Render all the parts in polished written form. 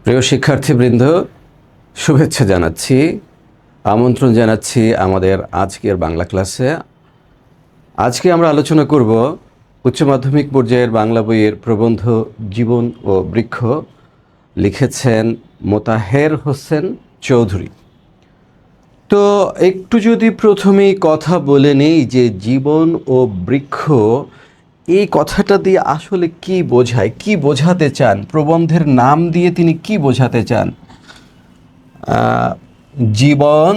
প্রিয় শিক্ষার্থীবৃন্দ, শুভেচ্ছা জানাচ্ছি, আমন্ত্রণ জানাচ্ছি আমাদের আজকের বাংলা ক্লাসে। আজকে আমরা আলোচনা করব উচ্চ মাধ্যমিক পর্যায়ের বাংলা বইয়ের প্রবন্ধ জীবন ও বৃক্ষ। লিখেছেন মোতাহের হোসেন চৌধুরী। তো একটু যদি প্রথমেই কথা বলে নেই যে জীবন ও বৃক্ষ এই কথাটা দিয়ে আসলে কি বোঝায়, কি বোঝাতে চান, প্রবন্ধের নাম দিয়ে তিনি কি বোঝাতে চান। জীবন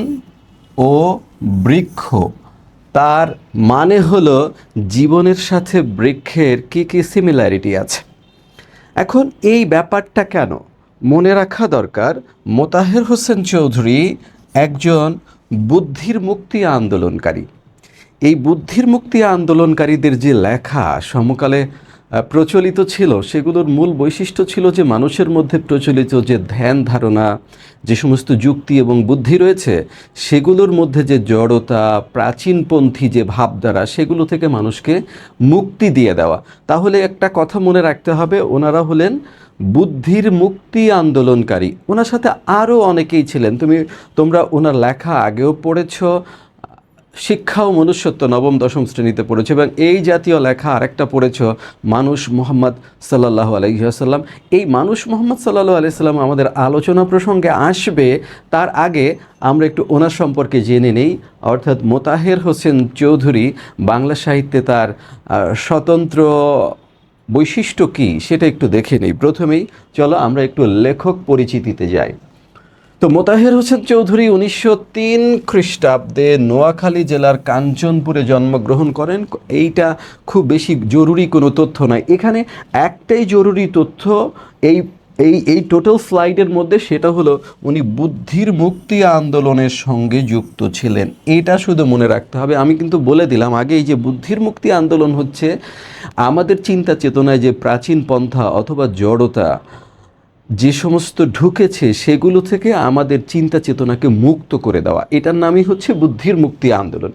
ও বৃক্ষ, তার মানে হলো জীবনের সাথে বৃক্ষের কী কী সিমিলারিটি আছে। এখন এই ব্যাপারটা কেন মনে রাখা দরকার, মোতাহের হোসেন চৌধুরী একজন বুদ্ধির মুক্তি আন্দোলনকারী। এই বুদ্ধির মুক্তি আন্দোলনকারীদের যে লেখা সমকালে প্রচলিত ছিল, সেগুলোর মূল বৈশিষ্ট্য ছিল যে মানুষের মধ্যে প্রচলিত যে ধ্যান ধারণা, যে সমস্ত যুক্তি এবং বুদ্ধি রয়েছে, সেগুলোর মধ্যে যে জড়তা, প্রাচীনপন্থী যে ভাবধারা, সেগুলো থেকে মানুষকে মুক্তি দিয়ে দেওয়া। তাহলে একটা কথা মনে রাখতে হবে, ওনারা হলেন বুদ্ধির মুক্তি আন্দোলনকারী। ওনার সাথে আরও অনেকেই ছিলেন, তোমরা ওনার লেখা আগেও পড়েছ, শিক্ষা ও মনুষ্যত্ব নবম দশম শ্রেণীতে পড়েছ, এবং এই জাতীয় লেখা আরেকটা পড়েছ, মানুষ মোহাম্মদ সাল্লাল্লাহু আলাইহি ওয়াসাল্লাম। এই মানুষ মোহাম্মদ সাল্লাল্লাহু আলাইহি ওয়াসাল্লাম আমাদের আলোচনা প্রসঙ্গে আসবে, তার আগে আমরা একটু ওনার সম্পর্কে জেনে নেই। অর্থাৎ মোতাহের হোসেন চৌধুরী বাংলা সাহিত্যে তার স্বতন্ত্র বৈশিষ্ট্য কী সেটা একটু দেখে নেই। প্রথমেই চলো আমরা একটু লেখক পরিচিতিতে যাই। তো মোতাহের হোসেন চৌধুরী 1903 খ্রিস্টাব্দে নোয়াখালী জেলার কাঞ্চনপুরে জন্মগ্রহণ করেন। এইটা খুব বেশি জরুরি কোনো তথ্য নয়, এখানে একটাই জরুরি তথ্য এই এই এই টোটাল স্লাইডের মধ্যে, সেটা হলো উনি বুদ্ধির মুক্তি আন্দোলনের সঙ্গে যুক্ত ছিলেন। এটা শুধু মনে রাখতে হবে। আমি কিন্তু বলে দিলাম আগে, এই যে বুদ্ধির মুক্তি আন্দোলন হচ্ছে আমাদের চিন্তা চেতনায় যে প্রাচীন পন্থা অথবা জড়তা যে সমস্ত ঢুকেছে, সেগুলো থেকে আমাদের চিন্তা চেতনাকে মুক্ত করে দেওয়া, এটার নামই হচ্ছে বুদ্ধির মুক্তি আন্দোলন।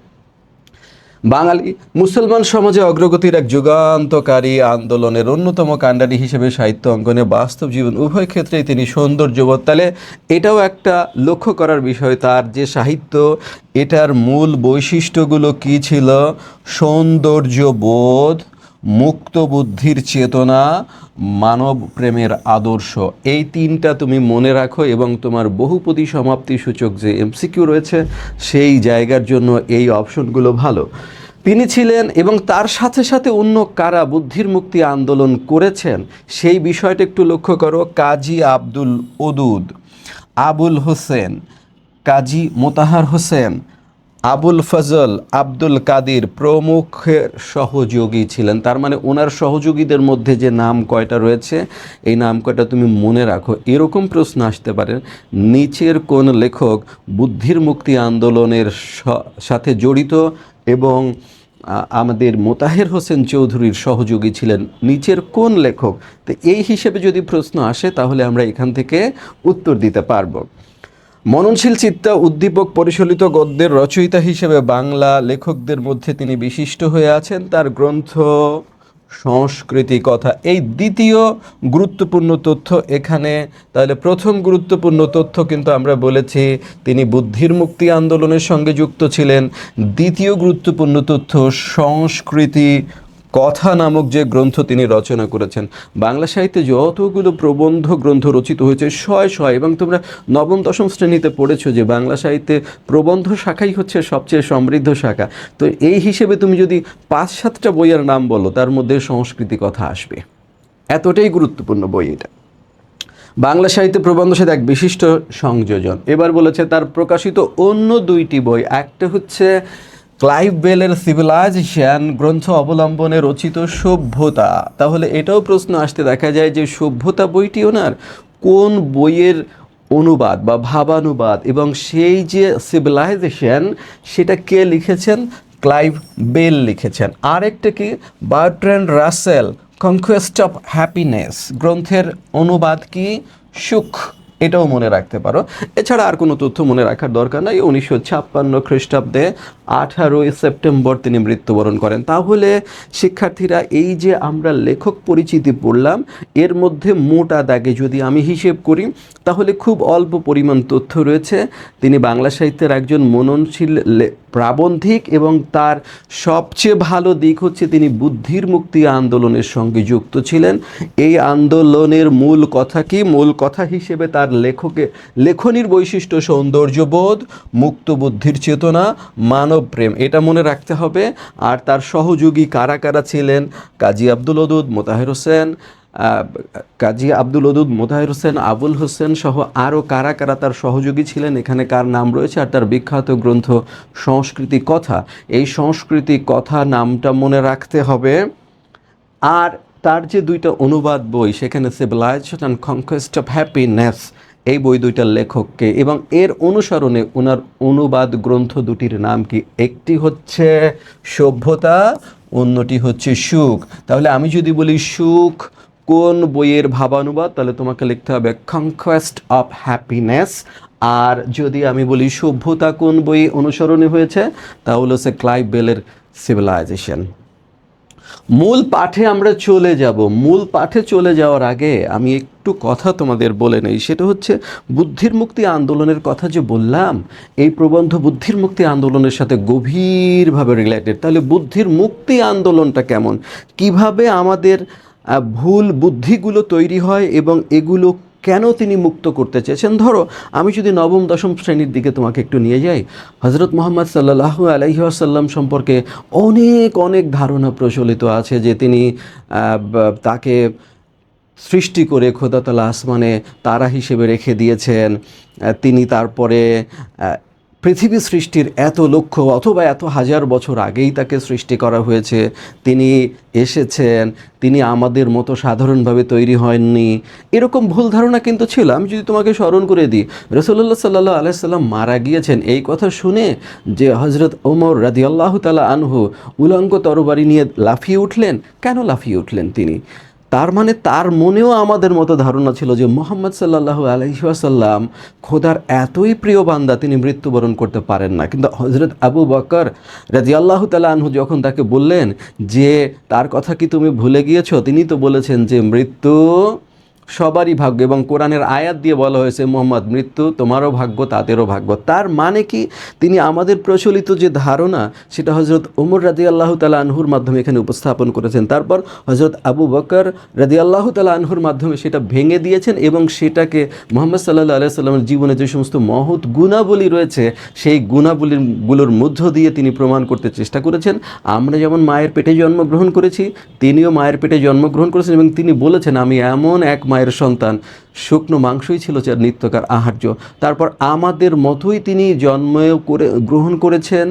বাঙালি মুসলমান সমাজে অগ্রগতির এক যুগান্তকারী আন্দোলনের অন্যতম কাণ্ডারি হিসেবে সাহিত্য অঙ্গনে বাস্তব জীবন উভয় ক্ষেত্রেই তিনি সৌন্দর্যবোধ। তাহলে এটাও একটা লক্ষ্য করার বিষয়, তার যে সাহিত্য, এটার মূল বৈশিষ্ট্যগুলো কী ছিল? সৌন্দর্যবোধ, মুক্ত বুদ্ধির চেতনা, মানব প্রেমের আদর্শ। এই তিনটা তুমি মনে রাখো, এবং তোমার বহুপদী সমাপ্তি সূচক যে এমসিকিউ রয়েছে, সেই জায়গার জন্য এই অপশনগুলো ভালো। তিনি ছিলেন, এবং তার সাথে সাথে অন্য কারা বুদ্ধির মুক্তি আন্দোলন করেছেন সেই বিষয়টা একটু লক্ষ্য করো। কাজী আব্দুল ওদুদ, আবুল হোসেন, কাজী মোতাহার হোসেন, আবুল ফজল, আব্দুল কাদির প্রমুখের সহযোগী ছিলেন। তার মানে ওনার সহযোগীদের মধ্যে যে নাম কয়টা রয়েছে, এই নাম কয়টা তুমি মনে রাখো। এরকম প্রশ্ন আসতে পারে, নিচের কোন লেখক বুদ্ধির মুক্তি আন্দোলনের সাথে জড়িত এবং আমাদের মোতাহের হোসেন চৌধুরীর সহযোগী ছিলেন? নিচের কোন লেখক? তো এই হিসেবে যদি প্রশ্ন আসে, তাহলে আমরা এখান থেকে উত্তর দিতে পারবো। মননশীল চিত্তা, উদ্দীপক, পরিশোলিত গদ্যের রচয়িতা হিসেবে বাংলা লেখকদের মধ্যে তিনি বিশিষ্ট হয়ে আছেন। তার গ্রন্থ সংস্কৃতি কথা এই দ্বিতীয় গুরুত্বপূর্ণ তথ্য এখানে। তাহলে প্রথম গুরুত্বপূর্ণ তথ্য কিন্তু আমরা বলেছি তিনি বুদ্ধির মুক্তি আন্দোলনের সঙ্গে যুক্ত ছিলেন। দ্বিতীয় গুরুত্বপূর্ণ তথ্য সংস্কৃতি কথা নামক যে গ্রন্থ তিনি রচনা করেছেন। বাংলা সাহিত্যে যতগুলো প্রবন্ধ গ্রন্থ রচিত হয়েছে শয়, এবং তোমরা নবম দশম শ্রেণীতে পড়েছো যে বাংলা সাহিত্যে প্রবন্ধ শাখাই হচ্ছে সবচেয়ে সমৃদ্ধ শাখা। তো এই হিসেবে তুমি যদি 5-7টা বইয়ের নাম বলো, তার মধ্যে সংস্কৃতি কথা আসবে। এতটাই গুরুত্বপূর্ণ বই এটা। বাংলা সাহিত্যে প্রবন্ধ সাথে এক বিশিষ্ট সংযোজন। এবার বলেছে তার প্রকাশিত অন্য 2টি বই, একটা হচ্ছে ক্লাইভ বেলের সিভিলাইজেশন গ্রন্থ অবলম্বনে রচিত সভ্যতা। তাহলে এটাও প্রশ্ন আসতে দেখা যায় যে সভ্যতা বইটি ওনার কোন বইয়ের অনুবাদ বা ভাবানুবাদ, এবং সেই যে সিভিলাইজেশন সেটা কে লিখেছেন? ক্লাইভ বেল লিখেছেন। আরেকটা কি? Bertrand Rasel conquest of happiness গ্রন্থের অনুবাদ কি? সুখ এটাও মনে রাখতে পারো। এছাড়া আর কোনো তথ্য মনে রাখার দরকার নাই। 1956 খ্রিস্টাব্দে 18ই সেপ্টেম্বর তিনি মৃত্যুবরণ করেন। তাহলে শিক্ষার্থীরা, এই যে আমরা লেখক পরিচিতি পড়লাম, এর মধ্যে মোটা দাগে যদি আমি হিসেব করি তাহলে খুব অল্প পরিমাণ তথ্য রয়েছে। তিনি বাংলা সাহিত্যের একজন মননশীল প্রাবন্ধিক, এবং তার সবচেয়ে ভালো দিক হচ্ছে তিনি বুদ্ধির মুক্তি আন্দোলনের সঙ্গে যুক্ত ছিলেন। এই আন্দোলনের মূল কথা কি? মূল কথা হিসেবে তার লেখনীর বৈশিষ্ট্য সৌন্দর্যবোধ, মুক্ত বুদ্ধির চেতনা, মানব প্রেম, এটা মনে রাখতে হবে। আর তার সহযোগী কারা কারা ছিলেন? কাজী আব্দুল ওদুদ, মোতাহের হোসেন, আবুল হোসেন সহ আরও কারা কারা তার সহযোগী ছিলেন, এখানে কার নাম রয়েছে। আর তার বিখ্যাত গ্রন্থ সংস্কৃতি কথা, এই সংস্কৃতি কথা নামটা মনে রাখতে হবে। আর তার যে দুইটা অনুবাদ বই, সেখানে civilisation and conquest of happiness, এই বই দুইটার লেখককে এবং এর অনুসরণে ওনার অনুবাদ গ্রন্থ দুটির নাম কি? একটি হচ্ছে সভ্যতা, অন্যটি হচ্ছে সুখ। তাহলে আমি যদি বলি সুখ কোন বইয়ের ভাবানুবাদ, তাহলে তোমাকে লিখতে হবে কনকোয়েস্ট অফ হ্যাপিনেস। আর যদি আমি বলি সভ্যতা কোন বই অনুসরণে হয়েছে, তাহলে হচ্ছে ক্লাইভ বেলের সিভিলাইজেশন। মূল পাঠে আমরা চলে যাব। মূল পাঠে চলে যাওয়ার আগে আমি একটু কথা তোমাদের বলে নেই, সেটা হচ্ছে বুদ্ধির মুক্তি আন্দোলনের কথা যে বললাম, এই প্রবন্ধ বুদ্ধির মুক্তি আন্দোলনের সাথে গভীরভাবে রিলেটেড। তাহলে বুদ্ধির মুক্তি আন্দোলনটা কেমন, কিভাবে আমাদের ভুল বুদ্ধিগুলো তৈরি হয় এবং এগুলো কেন তিনি মুক্ত করতে চেয়েছেন। ধরো আমি যদি নবম দশম শ্রেণীর দিকে তোমাকে একটু নিয়ে যাই, হজরত মুহাম্মদ সাল্লাল্লাহু আলাইহি ওয়াসাল্লাম সম্পর্কে অনেক অনেক ধারণা প্রচলিত আছে যে তিনি তাকে সৃষ্টি করে খোদা তাআলা আসমানে তারা হিসেবে রেখে দিয়েছেন। তিনি তারপরে পৃথিবী সৃষ্টির এত লক্ষ অথবা এত হাজার বছর আগেই তাকে সৃষ্টি করা হয়েছে, তিনি এসেছেন, তিনি আমাদের মতো সাধারণভাবে তৈরি হয়ননি। এরকম ভুল ধারণা কিন্তু ছিল। আমি যদি তোমাকে স্মরণ করে দিই, রাসূলুল্লাহ সাল্লাল্লাহু আলাইহি সাল্লাম মারা গিয়েছেন, এই কথা শুনে যে হযরত ওমর রাদিয়াল্লাহু তাআলা আনহু উলঙ্গ তরবারি নিয়ে লাফিয়ে উঠলেন। কেন লাফিয়ে উঠলেন তিনি? তার মানে তার মনেও আমাদের মতো ধারণা ছিল যে মুহাম্মদ সাল্লাল্লাহু আলাইহি ওয়াসাল্লাম খোদার এতই প্রিয় বান্দা, তিনি মৃত্যুবরণ করতে পারেন না। কিন্তু হযরত আবু বকর রাদিয়াল্লাহু তাআলা আনহু যখন তাকে বললেন যে তার কথা কি তুমি ভুলে গিয়েছো, তিনি তো বলেছেন যে মৃত্যু সবারই ভাগ্য, এবং কোরআনের আয়াত দিয়ে বলা হয়েছে মুহাম্মদ, মৃত্যু তোমারও ভাগ্য, তাদেরও ভাগ্য। তার মানে কি? তিনি আমাদের প্রচলিত যে ধারণা, সেটা হযরত ওমর রাদিয়াল্লাহু তাআলা আনহুর মাধ্যমে এখানে উপস্থাপন করেছেন। তারপর হযরত আবু বকর রাদিয়াল্লাহু তাআলা আনহুর মাধ্যমে সেটা ভেঙে দিয়েছেন এবং সেটাকে মুহাম্মদ সাল্লাল্লাহু আলাইহি সাল্লামের জীবনে যে সমস্ত মহৎ গুণাবলী রয়েছে, সেই গুণাবলীগুলোর মধ্য দিয়ে তিনি প্রমাণ করতে চেষ্টা করেছেন। আমরা যেমন মায়ের পেটে জন্মগ্রহণ করেছি, তিনিও মায়ের পেটে জন্মগ্রহণ করেছেন এবং তিনি বলেছেন, আমি এমন এক মায়ের সন্তান, শুকনো মাংসই ছিল যার নিত্যকার আহার্য। তারপর আমাদের মতোই তিনি গ্রহণ করেছেন,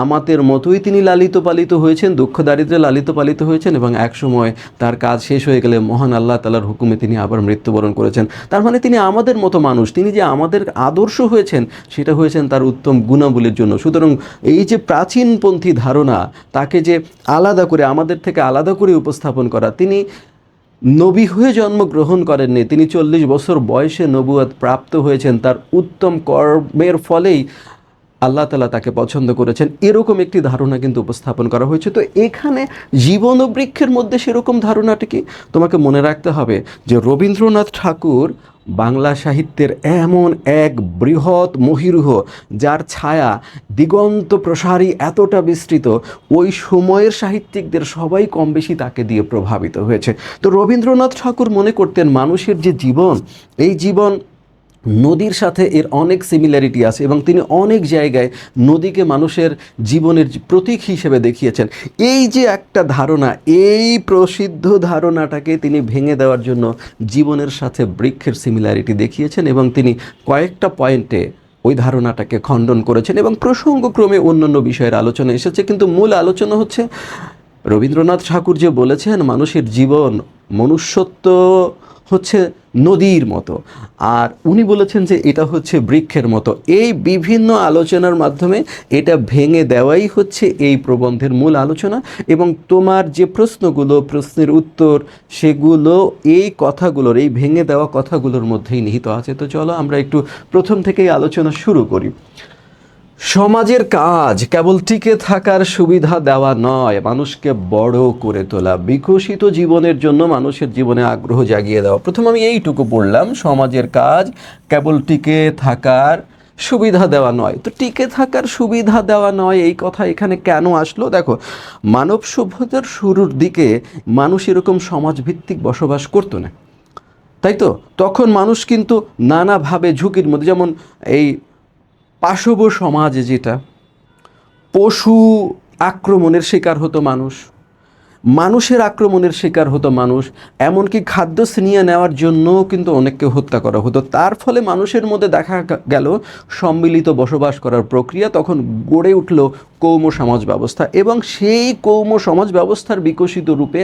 আমাদের মতোই তিনি লালিত পালিত হয়েছেন, দুঃখ দারিদ্র্যে লালিত পালিত হয়েছেন, এবং একসময় তার কাজ শেষ হয়ে গেলে মহান আল্লাহ তাআলার হুকুমে তিনি আবার মৃত্যুবরণ করেছেন। তার মানে তিনি আমাদের মতো মানুষ, তিনি যে আমাদের আদর্শ হয়েছেন, সেটা হয়েছেন তার উত্তম গুণাবলীর জন্য। সুতরাং এই যে প্রাচীনপন্থী ধারণা, তাকে যে আলাদা করে আমাদের থেকে আলাদা করে উপস্থাপন করা, তিনি নবী হয়ে জন্মগ্রহণ করেননি, তিনি 40 বছর বয়সে নবুয়ত প্রাপ্ত হয়েছেন, তার উত্তম কর্মের ফলেই আল্লাহ তাআলা তাকে পছন্দ করেছেন, এরকম একটি ধারণা কিন্তু উপস্থাপন করা হয়েছে। তো এখানে জীবন ও বৃক্ষের মধ্যে সেরকম ধারণাটি কি? তোমাকে মনে রাখতে হবে যে রবীন্দ্রনাথ ঠাকুর বাংলা সাহিত্যের এমন এক বৃহৎ মহীরুহ, যার ছায়া দিগন্ত প্রসারী, এতটা বিস্তৃত, ওই সময়ের সাহিত্যিকদের সবাই কম বেশি তাকে দিয়ে প্রভাবিত হয়েছে। তো রবীন্দ্রনাথ ঠাকুর মনে করতেন মানুষের যে জীবন, এই জীবন নদীর সাথে এর অনেক সিমিলারিটি আছে, এবং তিনি অনেক জায়গায় নদীকে মানুষের জীবনের প্রতীক হিসেবে দেখিয়েছেন। এই যে একটা ধারণা, এই প্রসিদ্ধ ধারণাটাকে তিনি ভেঙে দেওয়ার জন্য জীবনের সাথে বৃক্ষের সিমিলারিটি দেখিয়েছেন, এবং তিনি কয়েকটা পয়েন্টে ওই ধারণাটাকে খণ্ডন করেছেন, এবং প্রসঙ্গক্রমে অন্যান্য বিষয়ের আলোচনা এসেছে। কিন্তু মূল আলোচনা হচ্ছে রবীন্দ্রনাথ ঠাকুর যে বলেছেন মানুষের জীবন, মনুষ্যত্ব হচ্ছে নদীর মতো, আর উনি বলেছেন যে এটা হচ্ছে বৃক্ষের মতো। এই বিভিন্ন আলোচনার মাধ্যমে এটা ভেঙে দেওয়াই হচ্ছে এই প্রবন্ধের মূল আলোচনা। এবং তোমার যে প্রশ্নগুলো, প্রশ্নের উত্তর, সেগুলো এই কথাগুলোর, এই ভেঙে দেওয়া কথাগুলোর মধ্যেই নিহিত আছে। তো চলো আমরা একটু প্রথম থেকেই আলোচনা শুরু করি। সমাজের কাজ কেবল টিকে থাকার সুবিধা দেওয়া নয়, মানুষকে বড় করে তোলা, বিকশিত জীবনের জন্য মানুষের জীবনে আগ্রহ জাগিয়ে দেওয়া। প্রথম আমি এইটুকু পড়লাম, সমাজের কাজ কেবল টিকে থাকার সুবিধা দেওয়া নয়। তো টিকে থাকার সুবিধা দেওয়া নয় এই কথা এখানে কেন আসলো? দেখো, মানব সভ্যতার শুরুর দিকে মানুষ এরকম সমাজভিত্তিক বসবাস করতো না, তাই তো? তখন মানুষ কিন্তু নানাভাবে ঝুঁকির মধ্যে, যেমন এই পাশব সমাজ, যেটা পশু আক্রমণের শিকার হতো মানুষ, মানুষের আক্রমণের শিকার হতো মানুষ, এমনকি খাদ্য ছিনিয়ে নেওয়ার জন্যও কিন্তু অনেককে হত্যা করা হতো। তার ফলে মানুষের মধ্যে দেখা গেল সম্মিলিত বসবাস করার প্রক্রিয়া, তখন গড়ে উঠল কৌম সমাজ ব্যবস্থা। এবং সেই কৌম সমাজ ব্যবস্থার বিকশিত রূপে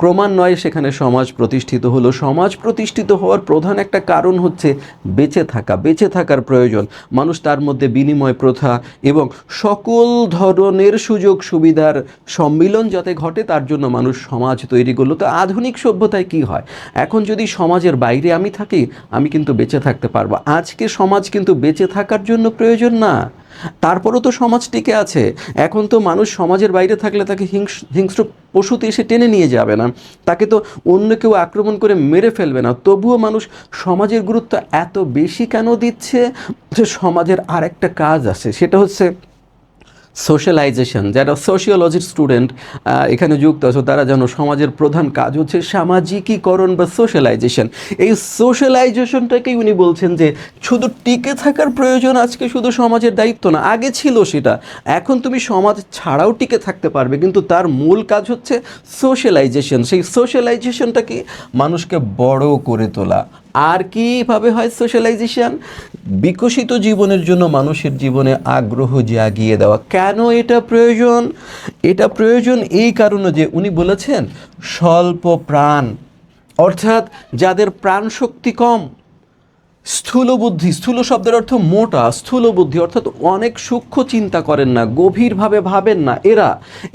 ক্রমান্বয়ে সেখানে সমাজ প্রতিষ্ঠিত হলো। সমাজ প্রতিষ্ঠিত হওয়ার প্রধান একটা কারণ হচ্ছে বেঁচে থাকা, বেঁচে থাকার প্রয়োজন। মানুষ তার মধ্যে বিনিময় প্রথা এবং সকল ধরনের সুযোগ সুবিধার সম্মিলন যাতে ঘটে, তার জন্য মানুষ সমাজ তৈরি করলো। তো আধুনিক সভ্যতায় কি হয়, এখন যদি সমাজের বাইরে আমি থাকি, আমি কিন্তু বেঁচে থাকতে পারবো। আজকে সমাজ কিন্তু বেঁচে থাকার জন্য প্রয়োজন না, তারপরও তো সমাজ টিকে আছে। এখন তো মানুষ সমাজের বাইরে থাকলে তাকে হিংস্র পশুতে এসে টেনে নিয়ে যাবে না, তাকে তো অন্য কেউ আক্রমণ করে মেরে ফেলবে না। তবুও মানুষ সমাজের গুরুত্ব এত বেশি কেন দিচ্ছে? যে সমাজের আর একটা কাজ আছে, সেটা হচ্ছে সোশ্যালাইজেশন। যারা সোশিওলজির স্টুডেন্ট এখানে যুক্ত আছো, তারা জানো সমাজের প্রধান কাজ হচ্ছে সামাজিকীকরণ বা সোশ্যালাইজেশন। এই সোশ্যালাইজেশনটাকেই উনি বলছেন যে শুধু টিকে থাকার প্রয়োজন আজকে শুধু সমাজের দায়িত্ব না, আগে ছিল সেটা, এখন তুমি সমাজ ছাড়াও টিকে থাকতে পারবে, কিন্তু তার মূল কাজ হচ্ছে সোশ্যালাইজেশন। সেই সোশ্যালাইজেশনটাকে মানুষকে বড় করে তোলা। আর কীভাবে হয় সোশ্যালাইজেশন? বিকশিত জীবনের জন্য মানুষের জীবনে আগ্রহ জাগিয়ে দেওয়া। কেন এটা প্রয়োজন? এটা প্রয়োজন এই কারণে যে উনি বলেছেন স্বল্প প্রাণ, অর্থাৎ যাদের প্রাণ শক্তি কম, স্থূল বুদ্ধি, স্থূল শব্দের অর্থ মোটা, স্থূল বুদ্ধি অর্থাৎ অনেক সূক্ষ্ম চিন্তা করেন না, গভীরভাবে ভাবেন না এরা,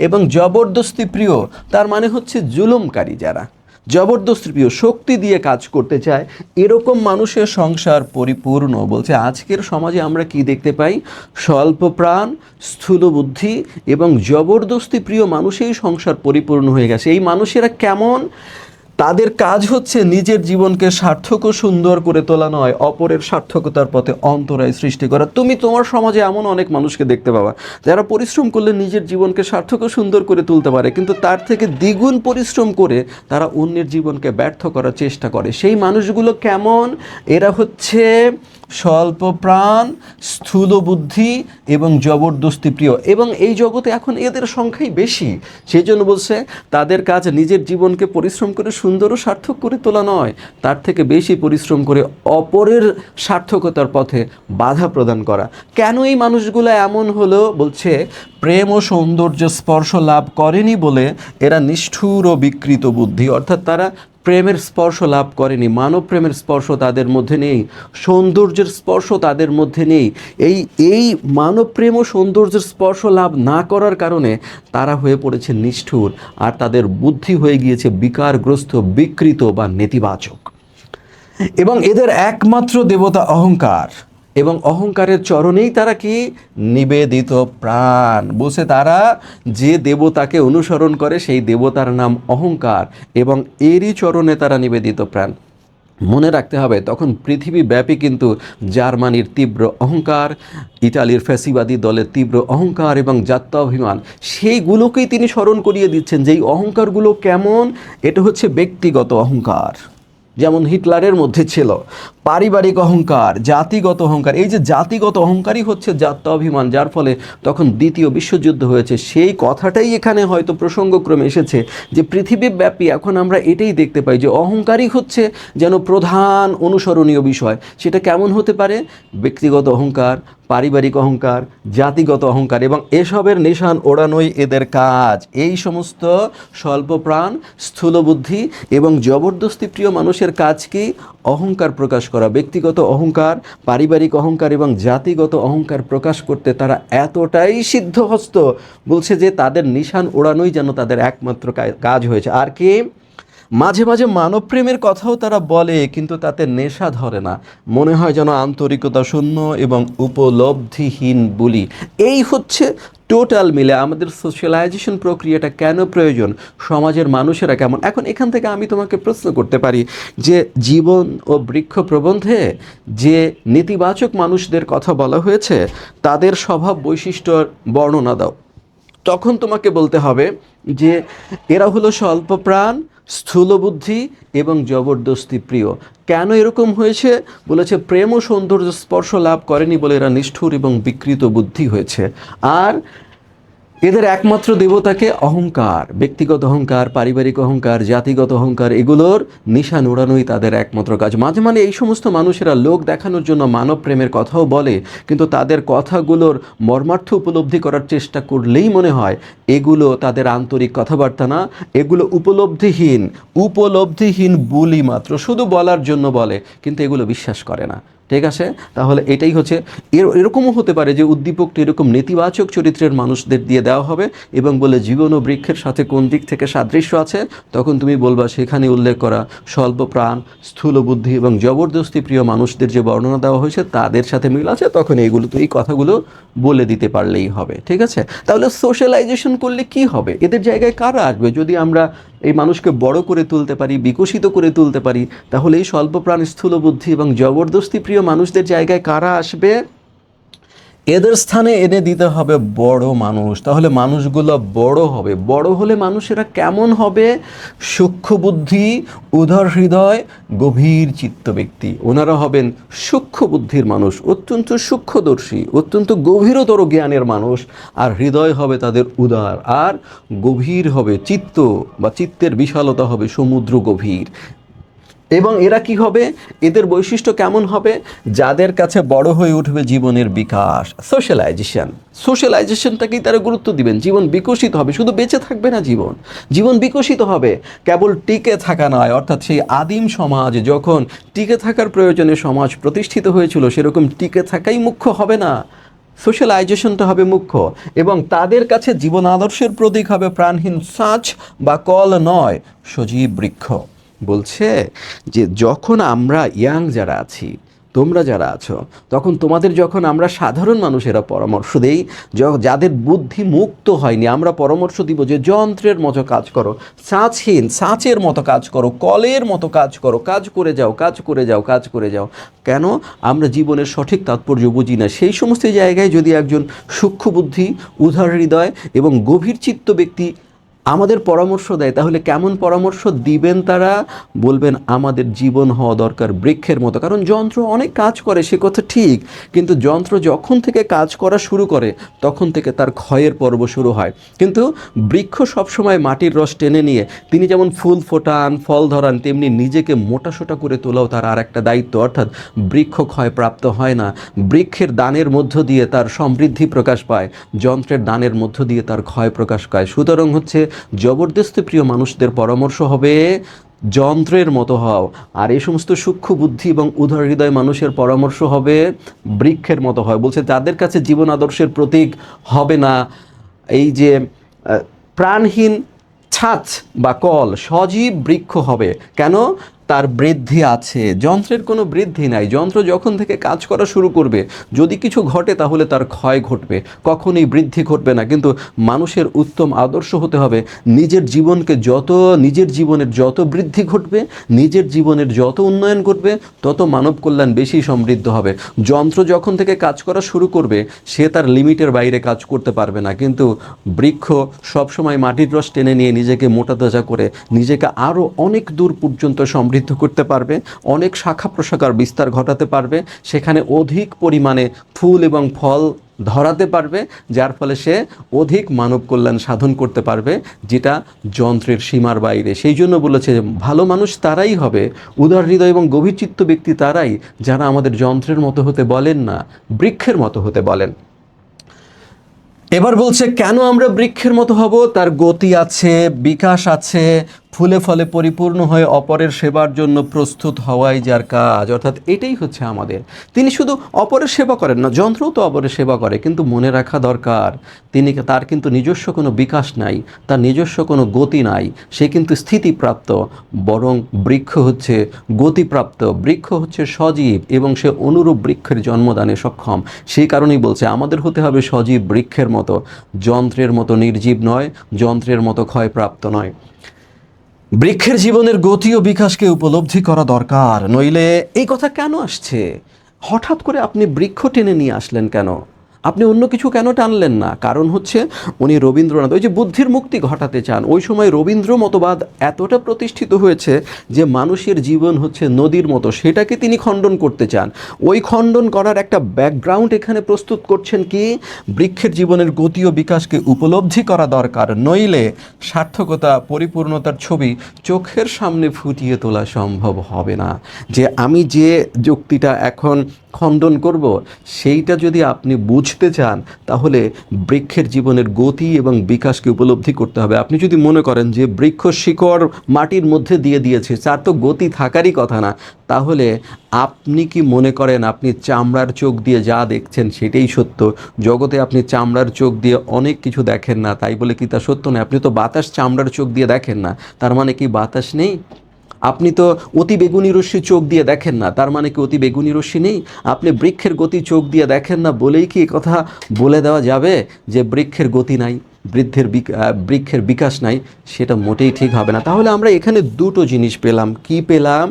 এবং জবরদস্তি প্রিয়, তার মানে হচ্ছে জুলুমকারী, যারা জবরদস্তি প্রিয়, শক্তি দিয়ে কাজ করতে চায়, এরকম মানুষের সংসার পরিপূর্ণ। বলছে আজকের সমাজে আমরা কি দেখতে পাই? স্বল্প প্রাণ, স্থূল বুদ্ধি এবং জবরদস্তি প্রিয় মানুষেই সংসার পরিপূর্ণ হয়ে গেছে। এই মানুষেরা কেমন? তাদের কাজ হচ্ছে নিজের জীবনকে সার্থক ও সুন্দর করে তোলা নয়, অপরের সার্থকতার পথে অন্তরায় সৃষ্টি করা। তুমি তোমার সমাজে এমন অনেক মানুষকে দেখতে পাবা যারা পরিশ্রম করলে নিজের জীবনকে সার্থক ও সুন্দর করে তুলতে পারে, কিন্তু তার থেকে দ্বিগুণ পরিশ্রম করে তারা অন্যের জীবনকে ব্যর্থ করার চেষ্টা করে। সেই মানুষগুলো কেমন? এরা হচ্ছে স্বল্প প্রাণ, স্থূল বুদ্ধি এবং জবরদস্তি প্রিয়, এবং এই জগতে এখন এদের সংখ্যাই বেশি। সেই জন্য বলছে তাদের কাজ নিজের জীবনকে পরিশ্রম করে সুন্দর ও সার্থক করে তোলা নয়, তার থেকে বেশি পরিশ্রম করে অপরের সার্থকতার পথে বাধা প্রদান করা। কেন এই মানুষগুলো এমন হলো? বলছে প্রেম ও সৌন্দর্য স্পর্শ লাভ করেনি বলে এরা নিষ্ঠুর ও বিকৃত বুদ্ধি, অর্থাৎ তারা প্রেমের স্পর্শ লাভ করেনি, মানব প্রেমের স্পর্শ তাদের মধ্যে নেই, সৌন্দর্যের স্পর্শ তাদের মধ্যে নেই। এই মানব প্রেম ও সৌন্দর্যের স্পর্শ লাভ না করার কারণে তারা হয়ে পড়েছে নিষ্ঠুর, আর তাদের বুদ্ধি হয়ে গিয়েছে বিকারগ্রস্ত, বিকৃত বা নেতিবাচক। এবং এদের একমাত্র দেবতা অহংকার, এবং অহংকারের চরণেই তারা কি? নিবেদিত প্রাণ। বলছে তারা যে দেবতাকে অনুসরণ করে সেই দেবতার নাম অহংকার, এবং এরই চরণে তারা নিবেদিত প্রাণ। মনে রাখতে হবে তখন পৃথিবীব্যাপী কিন্তু জার্মানির তীব্র অহংকার, ইটালির ফ্যাসিবাদী দলের তীব্র অহংকার এবং জাত্যাভিমান, সেইগুলোকেই তিনি স্মরণ করিয়ে দিচ্ছেন। যেই অহংকারগুলো কেমন? এটা হচ্ছে ব্যক্তিগত অহংকার, যেমন হিটলারের মধ্যে ছিল পারিবারিক অহংকার, জাতিগত অহংকার। এই যে জাতিগত অহংকারই হচ্ছে জাত্যাভিমান, যার ফলে তখন দ্বিতীয় বিশ্বযুদ্ধ হয়েছে। সেই কথাটাই এখানে হয়তো প্রসঙ্গক্রমে এসেছে যে পৃথিবীব্যাপী এখন আমরা এটাই দেখতে পাই যে অহংকারই হচ্ছে যেন প্রধান অনুসরণীয় বিষয়। সেটা কেমন হতে পারে? ব্যক্তিগত অহংকার, পারিবারিক অহংকার, জাতিগত অহংকার, এবং এসবের নিশান ওড়ানোই এদের কাজ। এই সমস্ত স্বল্প প্রাণ, স্থূল বুদ্ধি এবং জবরদস্তি প্রিয় মানুষের মানুষের কাজ কি? অহংকার প্রকাশ করা, ব্যক্তিগত অহংকার, পারিবারিক অহংকার এবং জাতিগত অহংকার প্রকাশ করতে তারা এতটাই সিদ্ধহস্ত, বলছে যে তাদের নিশান ওড়ানোই যেন তাদের একমাত্র কাজ হয়েছে। আর কি? মাঝে মাঝে মানবপ্রেমের কথাও তারা বলে, কিন্তু তাতে নেশা ধরে না, মনে হয় যেন আন্তরিকতা শূন্য এবং উপলব্ধিহীন বলি। এই হচ্ছে টোটাল মিলে আমাদের সোশ্যালাইজেশন প্রক্রিয়াটা কেন প্রয়োজন, সমাজের মানুষেরা কেমন। এখন এখান থেকে আমি তোমাকে প্রশ্ন করতে পারি যে জীবন ও বৃক্ষ প্রবন্ধে যে নেতিবাচক মানুষদের কথা বলা হয়েছে তাদের স্বভাব বৈশিষ্ট্যর বর্ণনা দাও। তখন তোমাকে বলতে হবে যে এরা হলো স্বল্পপ্রাণ, স্থূলবুদ্ধি এবং জবরদস্তি প্রিয়। কেন এরকম হয়েছে? বলেছে প্রেম ও সৌন্দর্য স্পর্শ লাভ করেনি বলে এরা নিষ্ঠুর এবং বিকৃত বুদ্ধি হয়েছে। আর এদের একমাত্র দেবতাকে অহংকার, ব্যক্তিগত অহংকার, পারিবারিক অহংকার, জাতিগত অহংকার, এগুলোর নিশান ওড়ানোই তাদের একমাত্র কাজ। মাঝে মাঝে এই সমস্ত মানুষেরা লোক দেখানোর জন্য মানব প্রেমের কথাও বলে, কিন্তু তাদের কথাগুলোর মর্মার্থ উপলব্ধি করার চেষ্টা করলেই মনে হয় এগুলো তাদের আন্তরিক কথাবার্তা না, এগুলো উপলব্ধিহীন বুলি মাত্র, শুধু বলার জন্য বলে, কিন্তু এগুলো বিশ্বাস করে না। ঠিক আছে, তাহলে এটাই হচ্ছে এরকমও হতে পারে যে উদ্দীপকটি এরকম নেতিবাচক চরিত্রের মানুষদের দিয়ে দেওয়া হবে এবং বলে জীবন ও বৃক্ষের সাথে কোন দিক থেকে সাদৃশ্য আছে, তখন তুমি বলবা সেখানে উল্লেখ করা স্বল্প প্রাণ, স্থূল বুদ্ধি এবং জবরদস্তি প্রিয় মানুষদের যে বর্ণনা দেওয়া হয়েছে তাদের সাথে মিল আছে, তখন এই কথাগুলো বলে দিতে পারলেই হবে। ঠিক আছে, তাহলে সোশ্যালাইজেশন করলে কি হবে? এদের জায়গায় কারা আসবে? যদি আমরা এই মানুষকে বড় করে তুলতে পারি, বিকশিত করে তুলতে পারি, তাহলে এই স্বল্পপ্রাণ, স্থূল বুদ্ধি এবং জবরদস্তি প্রিয় মানুষদের জায়গায় কারা আসবে? এদের স্থানে এনে দিতে হবে বড় মানুষ। তাহলে মানুষগুলো বড় হবে। বড় হলে মানুষেরা কেমন হবে? সূক্ষ্ম বুদ্ধি, উদার হৃদয়, গভীর চিত্ত ব্যক্তি। ওনারা হবেন সূক্ষ্ম বুদ্ধির মানুষ, অত্যন্ত সূক্ষ্মদর্শী, অত্যন্ত গভীরতর জ্ঞানের মানুষ। আর হৃদয় হবে তাদের উদার, আর গভীর হবে চিত্ত বা চিত্তের বিশালতা হবে সমুদ্র গভীর। এবং এরা কি হবে? এদের বৈশিষ্ট্য কেমন হবে? যাদের কাছে বড় হয়ে উঠবে জীবনের বিকাশ, সোশ্যালাইজেশনটাকেই তারা গুরুত্ব দিবেন। জীবন বিকশিত হবে, শুধু বেঁচে থাকবে না, জীবন বিকশিত হবে। কেবল টিকে থাকা নয়, অর্থাৎ সেই আদিম সমাজ যখন টিকে থাকার প্রয়োজনে সমাজ প্রতিষ্ঠিত হয়েছিল, সেরকম টিকে থাকাই মুখ্য হবে না, সোশ্যালাইজেশনটা হবে মুখ্য। এবং তাদের কাছে জীবন আদর্শের প্রতীক হবে প্রাণহীন সাঁচ বা কল নয়, সজীব বৃক্ষ। বলছে যে যখন আমরা ইয়াং যারা আছি, তোমরা যারা আছো, তখন তোমাদের যখন আমরা সাধারণ মানুষেরা পরামর্শ দেই, যাদের বুদ্ধি মুক্ত হয়নি, আমরা পরামর্শ দিব যে যন্ত্রের মতো কাজ করো, সাঁচের মতো কাজ করো, কলের মতো কাজ করো, কাজ করে যাও। কেন? আমরা জীবনের সঠিক তাৎপর্য বুঝি না। সেই সমস্ত জায়গায় যদি একজন সূক্ষ্ম বুদ্ধি, উদার হৃদয় এবং গভীর চিত্ত ব্যক্তি আমাদের পরামর্শ দেয়, তাহলে কেমন পরামর্শ দিবেন তারা? বলবেন আমাদের জীবন হওয়া দরকার বৃক্ষের মতো। কারণ যন্ত্র অনেক কাজ করে, সে কথা ঠিক, কিন্তু যন্ত্র যখন থেকে কাজ করা শুরু করে তখন থেকে তার ক্ষয়ের পর্ব শুরু হয়। কিন্তু বৃক্ষ সবসময় মাটির রস টেনে নিয়ে, তিনি যেমন ফুল ফোটান, ফল ধরান, তেমনি নিজেকে মোটাসোটা করে তোলাও তার আর একটা দায়িত্ব। অর্থাৎ বৃক্ষ ক্ষয়প্রাপ্ত হয় না, বৃক্ষের দানের মধ্য দিয়ে তার সমৃদ্ধি প্রকাশ পায়, যন্ত্রের দানের মধ্য দিয়ে তার ক্ষয় প্রকাশ পায়। সুতরাং হচ্ছে জবরদস্তি প্রিয় মানুষদের পরামর্শ হবে যন্ত্রের মতো হও, আর এই সমস্ত সূক্ষ্ম বুদ্ধি এবং উদার হৃদয় মানুষের পরামর্শ হবে বৃক্ষের মতো হয়। বলছে তাদের কাছে জীবন আদর্শের প্রতীক হবে না এই যে প্রাণহীন ছাঁচ বা কল, সজীব বৃক্ষ হবে। কেন? তার বৃদ্ধি আছে, যন্ত্রের কোনো বৃদ্ধি নাই। যন্ত্র যখন থেকে কাজ করা শুরু করবে, যদি কিছু ঘটে তাহলে তার ক্ষয় ঘটবে, কখনোই বৃদ্ধি ঘটবে না। কিন্তু মানুষের উত্তম আদর্শ হতে হবে নিজের জীবনের যত বৃদ্ধি ঘটবে, নিজের জীবনের যত উন্নয়ন ঘটবে, তত মানব কল্যাণ বেশি সমৃদ্ধ হবে। যন্ত্র যখন থেকে কাজ করা শুরু করবে, সে তার লিমিটের বাইরে কাজ করতে পারবে না, কিন্তু বৃক্ষ সবসময় মাটির রস টেনে নিয়ে নিজেকে মোটা তাজা করে নিজেকে আরও অনেক দূর পর্যন্ত সমৃদ্ধ করতে পারবে, অনেক শাখা প্রশাখার বিস্তার ঘটাতে পারবে, সেখানে অধিক পরিমাণে ফুল এবং ফল ধরাতে পারবে, যার ফলে সে অধিক মানব কল্যাণ সাধন করতে পারবে, যেটা যন্ত্রের সীমার বাইরে। সেই জন্য বলেছে ভালো মানুষ তারাই হবে, উদার হৃদয় এবং গভীর চিত্ত ব্যক্তি তারাই, যারা আমাদের যন্ত্রের মতো হতে বলেন না, বৃক্ষের মতো হতে বলেন। এবার বলছে কেন আমরা বৃক্ষের মতো হব? তার গতি আছে, বিকাশ আছে, ফুলে ফলে পরিপূর্ণ হয়ে অপরের সেবার জন্য প্রস্তুত হওয়াই যার কাজ, অর্থাৎ এটাই হচ্ছে আমাদের। তিনি শুধু অপরের সেবা করেন না, যন্ত্রও তো অপরের সেবা করে, কিন্তু মনে রাখা দরকার তার কিন্তু নিজস্ব কোনো বিকাশ নাই, তার নিজস্ব কোনো গতি নাই, সে কিন্তু স্থিতিপ্রাপ্ত, বরং বৃক্ষ হচ্ছে গতিপ্রাপ্ত, বৃক্ষ হচ্ছে সজীব এবং সে অনুরূপ বৃক্ষের জন্মদানে সক্ষম। সেই কারণেই বলছে আমাদের হতে হবে সজীব বৃক্ষের মতো, যন্ত্রের মতো নির্জীব নয়, যন্ত্রের মতো ক্ষয়প্রাপ্ত নয়। বৃক্ষের জীবনের গতি ও বিকাশকে উপলব্ধি করা দরকার, নইলে এই কথা কেন আসছে? হঠাৎ করে আপনি বৃক্ষ টেনে নিয়ে আসলেন কেন? আপনি অন্য কিছু কেন টানলেন না? কারণ হচ্ছে উনি রবীন্দ্রনাথ ওই যে বুদ্ধির মুক্তি ঘটাতে চান। ওই সময় রবীন্দ্র মতবাদ এতটা প্রতিষ্ঠিত হয়েছে যে মানুষের জীবন হচ্ছে নদীর মতো, সেটাকে তিনি খণ্ডন করতে চান। ওই খণ্ডন করার একটা ব্যাকগ্রাউন্ড এখানে প্রস্তুত করছেন কি, বৃক্ষের জীবনের গতি ও বিকাশকে উপলব্ধি করা দরকার, নইলে সার্থকতা পরিপূর্ণতার ছবি চোখের সামনে ফুটিয়ে তোলা সম্ভব হবে না। যে আমি যে যুক্তিটা এখন খণ্ডন করব, সেইটা যদি আপনি বুঝতে চান তাহলে বৃক্ষের জীবনের গতি এবং বিকাশকে উপলব্ধি করতে হবে। আপনি যদি মনে করেন যে বৃক্ষ শিকড় মাটির মধ্যে দিয়ে দিয়েছে, তার তো গতি থাকারই কথা না, তাহলে আপনি কি মনে করেন আপনি চামড়ার চোখ দিয়ে যা দেখছেন সেটাই সত্য? জগতে আপনি চামড়ার চোখ দিয়ে অনেক কিছু দেখেন না, তাই বলে কি তা সত্য নয়? আপনি তো বাতাস চামড়ার চোখ দিয়ে দেখেন না, তার মানে কি বাতাস নেই? আপনি তো অতি বেগুনি রশ্মি চোখ দিয়ে দেখেন না, তার মানে কি অতি বেগুনি রশ্মি নেই? আপনি বৃক্ষের গতি চোখ দিয়ে দেখেন না বলেই কি কথা বলে দেওয়া যাবে যে বৃক্ষের গতি নাই, বৃক্ষের বিকাশ নাই? সেটা মোটেই ঠিক হবে না। তাহলে আমরা এখানে দুটো জিনিস পেলাম। কি পেলাম?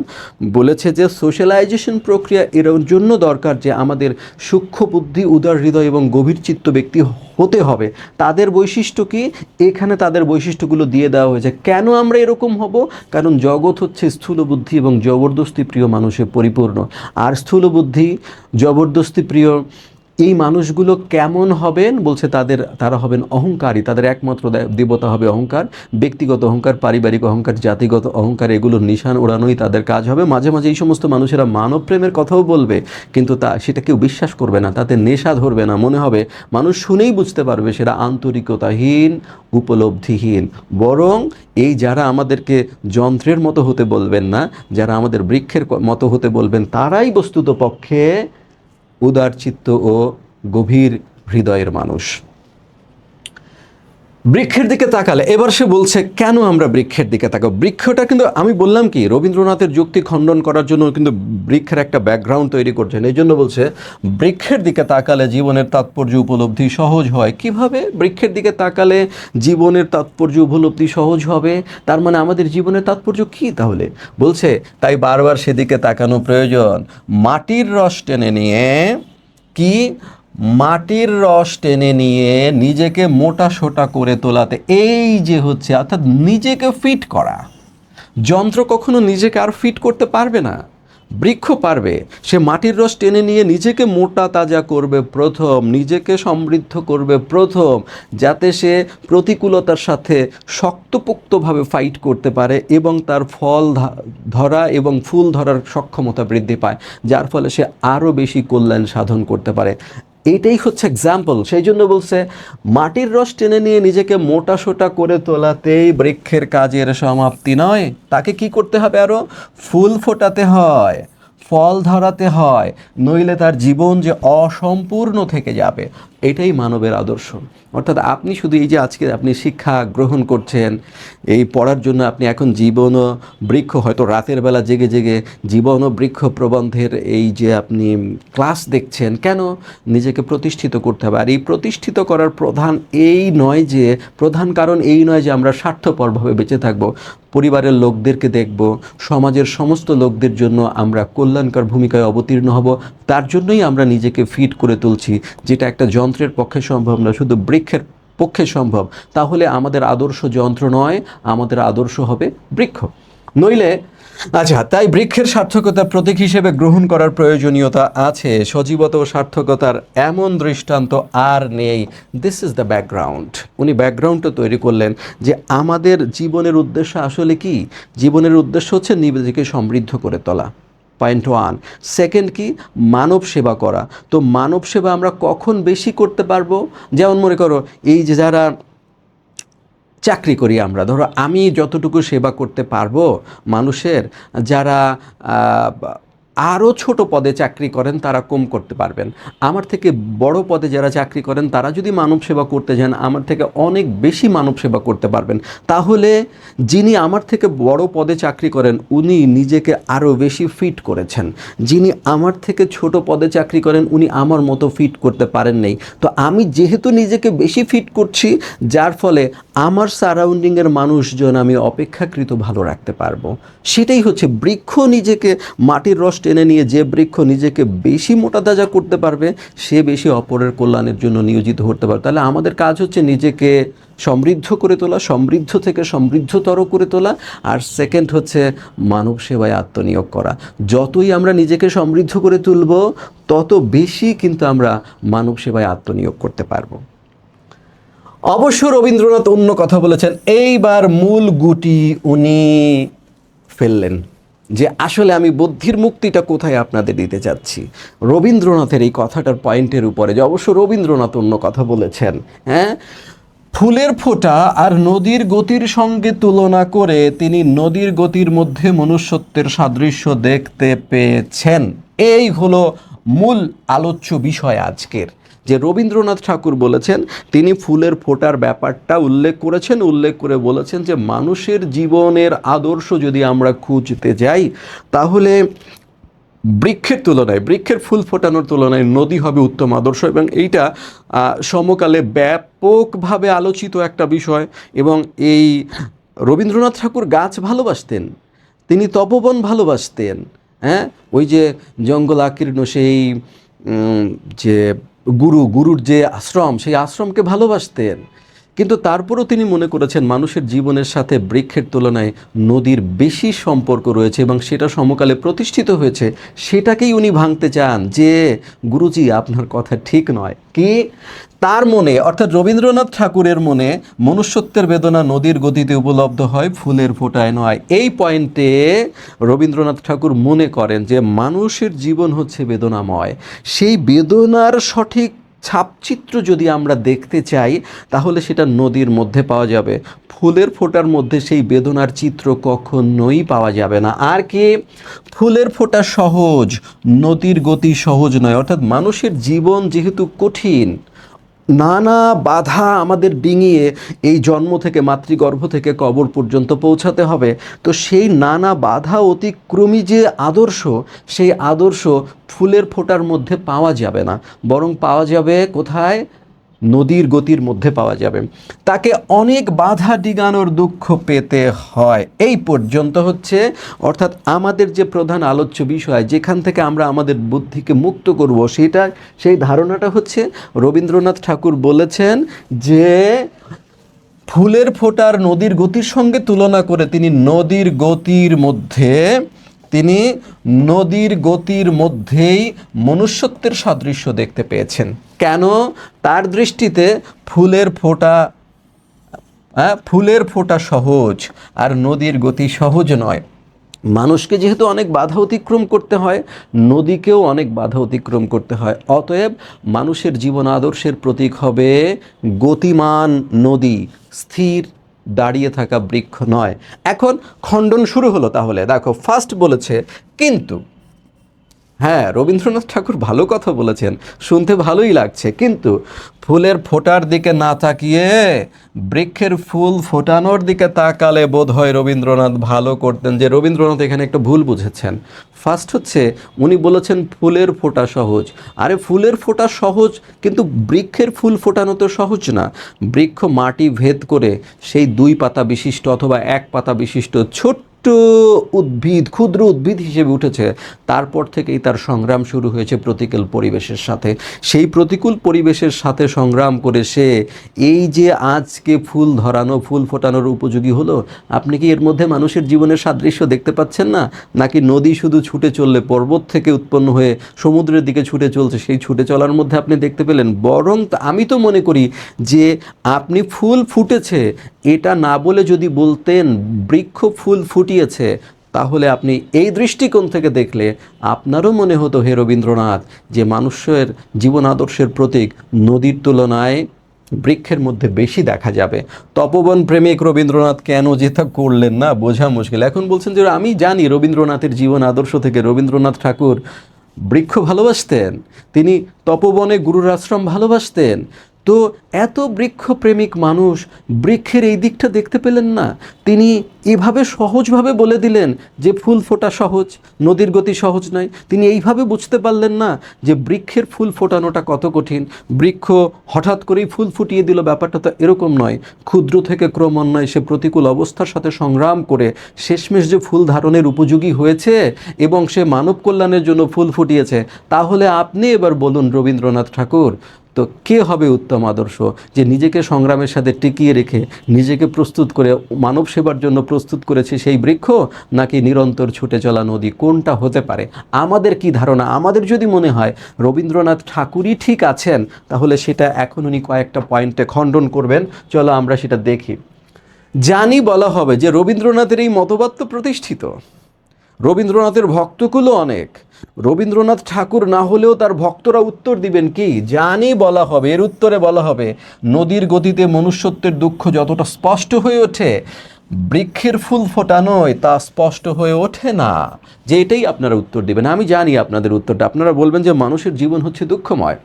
বলেছে যে সোশ্যালাইজেশন প্রক্রিয়া এর জন্য দরকার যে আমাদের সূক্ষ্ম বুদ্ধি, উদার হৃদয় এবং গভীর চিত্ত ব্যক্তি হতে হবে। তাদের বৈশিষ্ট্য কি? এখানে তাদের বৈশিষ্ট্যগুলো দিয়ে দেওয়া হয়েছে। কেন আমরা এরকম হব? কারণ জগৎ হচ্ছে স্থূল বুদ্ধি এবং জবরদস্তি প্রিয় মানুষে পরিপূর্ণ। আর স্থূল বুদ্ধি, জবরদস্তি প্রিয় এই মানুষগুলো কেমন হবেন? বলছে তারা হবেন অহংকারী, তাদের একমাত্র দেবতা হবে অহংকার, ব্যক্তিগত অহংকার, পারিবারিক অহংকার, জাতিগত অহংকার, এগুলোর নিশান ওড়ানোই তাদের কাজ হবে। মাঝে মাঝে এই সমস্ত মানুষেরা মানব প্রেমের কথাও বলবে, কিন্তু সেটা কেউ বিশ্বাস করবে না, তাতে নেশা ধরবে না, মনে হবে মানুষ শুনেই বুঝতে পারবে সেটা আন্তরিকতাহীন, উপলব্ধিহীন। বরং এই যারা আমাদেরকে যন্ত্রের মতো হতে বলবেন না, যারা আমাদের বৃক্ষের মতো হতে বলবেন, তারাই বস্তুত পক্ষে উদার চিত্ত ও গভীর হৃদয়ের মানুষ। বৃক্ষের দিকে তাকালে এবার সে বলছে কেন আমরা বৃক্ষের দিকে তাকাবো। বৃক্ষটা কিন্তু আমি বললাম কি রবীন্দ্রনাথের যুক্তি খণ্ডন করার জন্য কিন্তু বৃক্ষের একটা ব্যাকগ্রাউন্ড তৈরি করছেন। এই জন্য বলছে বৃক্ষের দিকে তাকালে জীবনের তাৎপর্য উপলব্ধি সহজ হয়। কিভাবে বৃক্ষের দিকে তাকালে জীবনের তাৎপর্য উপলব্ধি সহজ হবে? তার মানে আমাদের জীবনের তাৎপর্য কি তাহলে? বলছে তাই বারবার সেদিকে তাকানো প্রয়োজন। মাটির রস টেনে নিয়ে কি, মাটির রস টেনে নিয়ে নিজেকে মোটা সোটা করে তোলাতে, এই যে হচ্ছে অর্থাৎ নিজেকে ফিট করা। যন্ত্র কখনো নিজেকে আর ফিট করতে পারবে না, বৃক্ষ পারবে। সে মাটির রস টেনে নিয়ে নিজেকে মোটা তাজা করবে প্রথম, নিজেকে সমৃদ্ধ করবে প্রথম, যাতে সে প্রতিকূলতার সাথে শক্তপোক্তভাবে ফাইট করতে পারে এবং তার ফল ধরা এবং ফুল ধরার সক্ষমতা বৃদ্ধি পায়, যার ফলে সে আরও বেশি কল্যাণ সাধন করতে পারে। এইটাই হচ্ছে এক্সাম্পল। সেই জন্য বলছে মাটির রস টেনে নিয়ে নিজেকে মোটা সোটা করে তোলাতেই বৃক্ষের কাজের সমাপ্তি নয়, তাকে কি করতে হবে? আরও ফুল ফোটাতে হয়, ফল ধরাতে হয়, নইলে তার জীবন যে অসম্পূর্ণ থেকে যাবে। এটাই মানবের আদর্শ। অর্থাৎ আপনি শুধু এই যে আজকে আপনি শিক্ষা গ্রহণ করছেন, এই পড়ার জন্য আপনি এখন জীবন ও বৃক্ষ, হয়তো রাতের বেলা জেগে জেগে জীবন ও বৃক্ষ প্রবন্ধের এই যে আপনি ক্লাস দেখছেন, কেন? নিজেকে প্রতিষ্ঠিত করতে হবে। আর এই প্রতিষ্ঠিত করার প্রধান কারণ এই নয় যে আমরা স্বার্থপরভাবে বেঁচে থাকব, পরিবারের লোকদেরকে দেখব, সমাজের সমস্ত লোকদের জন্য আমরা কল্যাণকর ভূমিকায় অবতীর্ণ হব, তার জন্যই আমরা নিজেকে ফিট করে তুলছি, যেটা একটা যন্ত্রের পক্ষে সম্ভব না, শুধু বৃক্ষের পক্ষে সম্ভব। তাহলে আমাদের আদর্শ যন্ত্র নয়, আমাদের আদর্শ হবে বৃক্ষ। নইলে আচ্ছা, তাই বৃক্ষের সার্থকতা প্রতীক হিসেবে গ্রহণ করার প্রয়োজনীয়তা আছে। সজীবতা ও সার্থকতার এমন দৃষ্টান্ত আর নেই। This is the background. উনি ব্যাকগ্রাউন্ডটা তৈরি করলেন যে আমাদের জীবনের উদ্দেশ্য আসলে কি? জীবনের উদ্দেশ্য হচ্ছে নিজেকে সমৃদ্ধ করে তোলা, পয়েন্ট 1। সেকেন্ড কি? মানব সেবা করা। তো মানব সেবা আমরা কখন বেশি করতে পারবো? যেমন মনে করো এই যে যারা চাকরি করি আমরা, ধরো আমি যতটুকু সেবা করতে পারবো মানুষের, যারা আরও ছোট পদে চাকরি করেন তারা কম করতে পারবেন। আমার থেকে বড় পদে যারা চাকরি করেন তারা যদি মানব সেবা করতে যান আমার থেকে অনেক বেশি মানব সেবা করতে পারবেন। তাহলে যিনি আমার থেকে বড় পদে চাকরি করেন উনি নিজেকে আরও বেশি ফিট করেছেন, যিনি আমার থেকে ছোট পদে চাকরি করেন উনি আমার মতো ফিট করতে পারেন নাই। তো আমি যেহেতু নিজেকে বেশি ফিট করছি, যার ফলে আমার সারাউন্ডিংয়ের মানুষজন আমি অপেক্ষাকৃত ভালো রাখতে পারবো। সেটাই হচ্ছে বৃক্ষ নিজেকে মাটির রস টেনে নিয়ে যে বৃক্ষ নিজেকে বেশি মোটা তাজা করতে পারবে সে বেশি অপরের কল্যাণের জন্য নিয়োজিত হতে পারবে। তাহলে আমাদের কাজ হচ্ছে নিজেকে সমৃদ্ধ করে তোলা, সমৃদ্ধ থেকে সমৃদ্ধতর করে তোলা, আর সেকেন্ড হচ্ছে মানব সেবায় আত্মনিয়োগ করা। যতই আমরা নিজেকে সমৃদ্ধ করে তুলব তত বেশি কিন্তু আমরা মানব সেবায় আত্মনিয়োগ করতে পারবো। অবশ্য রবীন্দ্রনাথ অন্য কথা বলেছেন, এইবার মূল গুটি উনি ফেললেন যে আসলে আমি বুদ্ধির মুক্তিটা কোথায় আপনাদের দিতে চাচ্ছি। রবীন্দ্রনাথের এই কথাটার পয়েন্টের উপরে যে অবশ্য রবীন্দ্রনাথ অন্য কথা বলেছেন, হ্যাঁ, ফুলের ফোঁটা আর নদীর গতির সঙ্গে তুলনা করে তিনি নদীর গতির মধ্যে মনুষ্যত্বের সাদৃশ্য দেখতে পেয়েছেন। এই হলো মূল আলোচ্য বিষয় আজকের, যে রবীন্দ্রনাথ ঠাকুর বলেছেন, তিনি ফুলের ফোঁটার ব্যাপারটা উল্লেখ করেছেন, উল্লেখ করে বলেছেন যে মানুষের জীবনের আদর্শ যদি আমরা খুঁজতে যাই তাহলে বৃক্ষের তুলনায়, বৃক্ষের ফুল ফোটানোর তুলনায় নদী হবে উত্তম আদর্শ। এবং এইটা সমকালে ব্যাপকভাবে আলোচিত একটা বিষয়। এবং এই রবীন্দ্রনাথ ঠাকুর গাছ ভালোবাসতেন, তিনি তপবন ভালোবাসতেন, হ্যাঁ, ওই যে জঙ্গল আকীর্ণ সেই যে গুরুর যে আশ্রম, সেই আশ্রমকে ভালোবাসতেন। কিন্তু তারপরও তিনি মনে করেছেন মানুষের জীবনের সাথে বৃক্ষের তুলনায় নদীর বেশি সম্পর্ক রয়েছে এবং সেটা সমকালে প্রতিষ্ঠিত হয়েছে। সেটাকেই উনি ভাঙতে চান যে গুরুজি আপনার কথা ঠিক নয়। কি তার মনে, অর্থাৎ রবীন্দ্রনাথ ঠাকুরের মনে মনুষ্যত্বের বেদনা নদীর গতিতে উপলব্ধ হয়, ফুলের ফোঁটায় নয়। এই পয়েন্টে রবীন্দ্রনাথ ঠাকুর মনে করেন যে মানুষের জীবন হচ্ছে বেদনাময়। সেই বেদনার সঠিক ছাপচিত্র যদি আমরা দেখতে চাই তাহলে সেটা নদীর মধ্যে পাওয়া যাবে, ফুলের ফোঁটার মধ্যে সেই বেদনার চিত্র কখনোই পাওয়া যাবে না। আর কি, ফুলের ফোঁটা সহজ, নদীর গতি সহজ নয়। অর্থাৎ মানুষের জীবন যেহেতু কঠিন, নানা বাধা আমাদের ডিঙিয়ে এই জন্ম থেকে, মাতৃগর্ভ থেকে কবর পর্যন্ত পৌঁছাতে হবে, তো সেই নানা বাধা অতিক্রমী যে আদর্শ, সেই আদর্শ ফুলের ফোঁটার মধ্যে পাওয়া যাবে না, বরং পাওয়া যাবে কোথায়? নদীর গতির মধ্যে পাওয়া যাবে। তাকে অনেক বাধা ডিগানোর দুঃখ পেতে হয়। এই পর্যন্ত হচ্ছে, অর্থাৎ আমাদের যে প্রধান আলোচ্য বিষয়, যেখান থেকে আমরা আমাদের বুদ্ধিকে মুক্ত করব, সেই ধারণাটা হচ্ছে রবীন্দ্রনাথ ঠাকুর বলেছেন যে ফুলের ফোঁটার নদীর গতির সঙ্গে তুলনা করে তিনি নদীর গতির মধ্যেই মনুষ্যত্বের সাদৃশ্য দেখতে পেয়েছেন। কেন? তার দৃষ্টিতে ফুলের ফোঁটা সহজ আর নদীর গতি সহজ নয়। মানুষকে যেহেতু অনেক বাধা অতিক্রম করতে হয়, নদীকেও অনেক বাধা অতিক্রম করতে হয়। অতএব মানুষের জীবন আদর্শের প্রতীক হবে গতিমান নদী, স্থির দাঁড়িয়ে থাকা বৃক্ষ নয়। এখন খণ্ডন শুরু হলো। তাহলে দেখো, ফার্স্ট বলেছে কিন্তু, হ্যাঁ, রবীন্দ্রনাথ ঠাকুর ভালো কথা বলেছেন, শুনতে ভালোই লাগছে, কিন্তু ফুলের ফোঁটার দিকে না তাকিয়ে বৃক্ষের ফুল ফোটানোর দিকে তাকালে বোধ হয় রবীন্দ্রনাথ ভালো করতেন। যে রবীন্দ্রনাথ এখানে একটা ভুল বুঝেছেন। ফার্স্ট হচ্ছে উনি বলেছেন ফুলের ফোঁটা সহজ। আরে ফুলের ফোঁটা সহজ, কিন্তু বৃক্ষের ফুল ফোটানো তো সহজ না। বৃক্ষ মাটি ভেদ করে সেই 2 পাতা বিশিষ্ট অথবা 1 পাতা বিশিষ্ট ছোট্ট উদ্ভিদ, ক্ষুদ্র উদ্ভিদ হিসেবে উঠেছে। তারপর থেকেই তার সংগ্রাম শুরু হয়েছে প্রতিকূল পরিবেশের সাথে। সেই প্রতিকূল পরিবেশের সাথে সংগ্রাম করে সে এই যে আজকে ফুল ধরানো, ফুল ফোটানোর উপযোগী হলো। আপনি কি এর মধ্যে মানুষের জীবনের সাদৃশ্য দেখতে পাচ্ছেন না? নাকি নদী শুধু ছুটে চললে পর্বত থেকে উৎপন্ন হয়ে সমুদ্রের দিকে ছুটে চলছে, সেই ছুটে চলার মধ্যে আপনি দেখতে পেলেন? বরং আমি তো মনে করি যে আপনি ফুল ফুটেছে এটা না বলে যদি বলতেন বৃক্ষ ফুল ফুটিয়েছে, তাহলে আপনি এই দৃষ্টিকোণ থেকে দেখলে আপনারও মনে হতো, হে রবীন্দ্রনাথ, যে মানুষের জীবন আদর্শের প্রতীক নদীর তুলনায় বৃক্ষের মধ্যে বেশি দেখা যাবে। তপবন প্রেমিক রবীন্দ্রনাথ কেন যে তা করলেন না বোঝা মুশকিল। এখন বলছেন যে আমি জানি রবীন্দ্রনাথের জীবন আদর্শ থেকে রবীন্দ্রনাথ ঠাকুর বৃক্ষ ভালোবাসতেন, তিনি তপবনে গুরুর আশ্রম ভালোবাসতেন। তো এত বৃক্ষপ্রেমিক মানুষ বৃক্ষের এই দিকটা দেখতে পেলেন না? তিনি এভাবে সহজভাবে বলে দিলেন যে ফুল ফোটা সহজ, নদীর গতি সহজ নয়। তিনি এইভাবে বুঝতে পারলেন না যে বৃক্ষের ফুল ফোটানোটা কত কঠিন। বৃক্ষ হঠাৎ করেই ফুল ফুটিয়ে দিল, ব্যাপারটা তো এরকম নয়। ক্ষুদ্র থেকে ক্রমান্বয়ে সে প্রতিকূল অবস্থার সাথে সংগ্রাম করে শেষমেশ যে ফুল ধারণের উপযোগী হয়েছে এবং সে মানব কল্যাণের জন্য ফুল ফুটিয়েছে। তাহলে আপনি এবার বলুন রবীন্দ্রনাথ ঠাকুর তো কে হবে উত্তম আদর্শ, যে নিজেকে সংগ্রামের সাথে টিকিয়ে রেখে নিজেকে প্রস্তুত করে মানব সেবার জন্য প্রস্তুত করেছে সেই বৃক্ষ, নাকি নিরন্তর ছুটে চলা নদী? কোনটা হতে পারে? আমাদের কি ধারণা? আমাদের যদি মনে হয় রবীন্দ্রনাথ ঠাকুরই ঠিক আছেন, তাহলে সেটা এখন উনি কয়েকটা পয়েন্টে খণ্ডন করবেন। চলো আমরা সেটা দেখি। জানি বলা হবে যে রবীন্দ্রনাথের এই মতবাদ তো প্রতিষ্ঠিত, রবীন্দ্রনাথের ভক্তকুলও অনেক, রবীন্দ্রনাথ ঠাকুর না হলেও তার ভক্তরা উত্তর দিবেন কি? জানি বলা হবে, এর উত্তরে বলা হবে নদীর গতিতে মনুষ্যত্বের দুঃখ যতটা স্পষ্ট হয়ে ওঠে, বৃক্ষের ফুল ফোটানোয় তা স্পষ্ট হয়ে ওঠে না। যে এটাই আপনারা উত্তর দিবেন। আমি জানি আপনাদের উত্তরটা, আপনারা বলবেন যে মানুষের জীবন হচ্ছে দুঃখময়।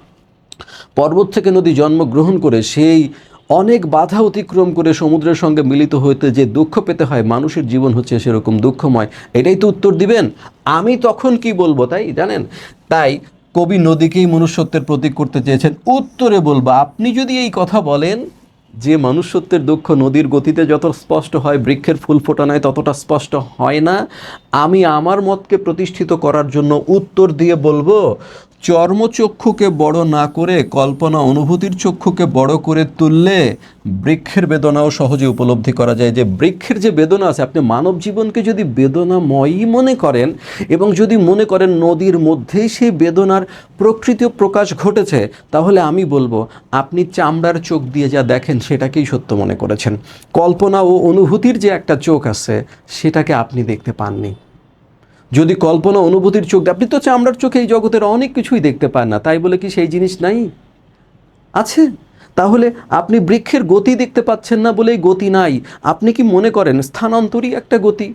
পর্বত থেকে নদী জন্মগ্রহণ করে সেই অনেক বাধা অতিক্রম করে সমুদ্রের সঙ্গে মিলিত হইতে যে দুঃখ পেতে হয়, মানুষের জীবন হচ্ছে সেরকম দুঃখময়। এটাই তো উত্তর দিবেন। আমি তখন কি বলবো তাই জানেন? তাই কবি নদীকেই মনুষ্যত্বের প্রতীক করতে চেয়েছেন। উত্তরে বলবো, আপনি যদি এই কথা বলেন যে মনুষ্যত্বের দুঃখ নদীর গতিতে যত স্পষ্ট হয়, বৃক্ষের ফুল ফোটানোয় ততটা স্পষ্ট হয় না, আমি আমার মতকে প্রতিষ্ঠিত করার জন্য উত্তর দিয়ে বলবো, চর্মচক্ষুকে বড় না করে কল্পনা অনুভূতির চক্ষুকে বড় করে তুললে বৃক্ষের বেদনাও সহজে উপলব্ধি করা যায়। যে বৃক্ষের যে বেদনা আছে, আপনি মানব জীবনকে যদি বেদনাময়ই মনে করেন এবং যদি মনে করেন নদীর মধ্যেই সেই বেদনার প্রকৃত প্রকাশ ঘটেছে, তাহলে আমি বলবো আপনি চামড়ার চোখ দিয়ে যা দেখেন সেটাকেই সত্য মনে করেছেন। কল্পনা ও অনুভূতির যে একটা চোখ আছে সেটাকে আপনি দেখতে পাননি। যদি কল্পনা অনুভূতির চোখ, আপনি তো চামড়ার চোখে এই জগতের অনেক কিছুই দেখতে পান না, তাই বলে কি সেই জিনিস নাই? আছে। তাহলে আপনি বৃক্ষের গতি দেখতে পাচ্ছেন না বলেই গতি নাই। আপনি কি মনে করেন স্থানান্তরই একটা গতি?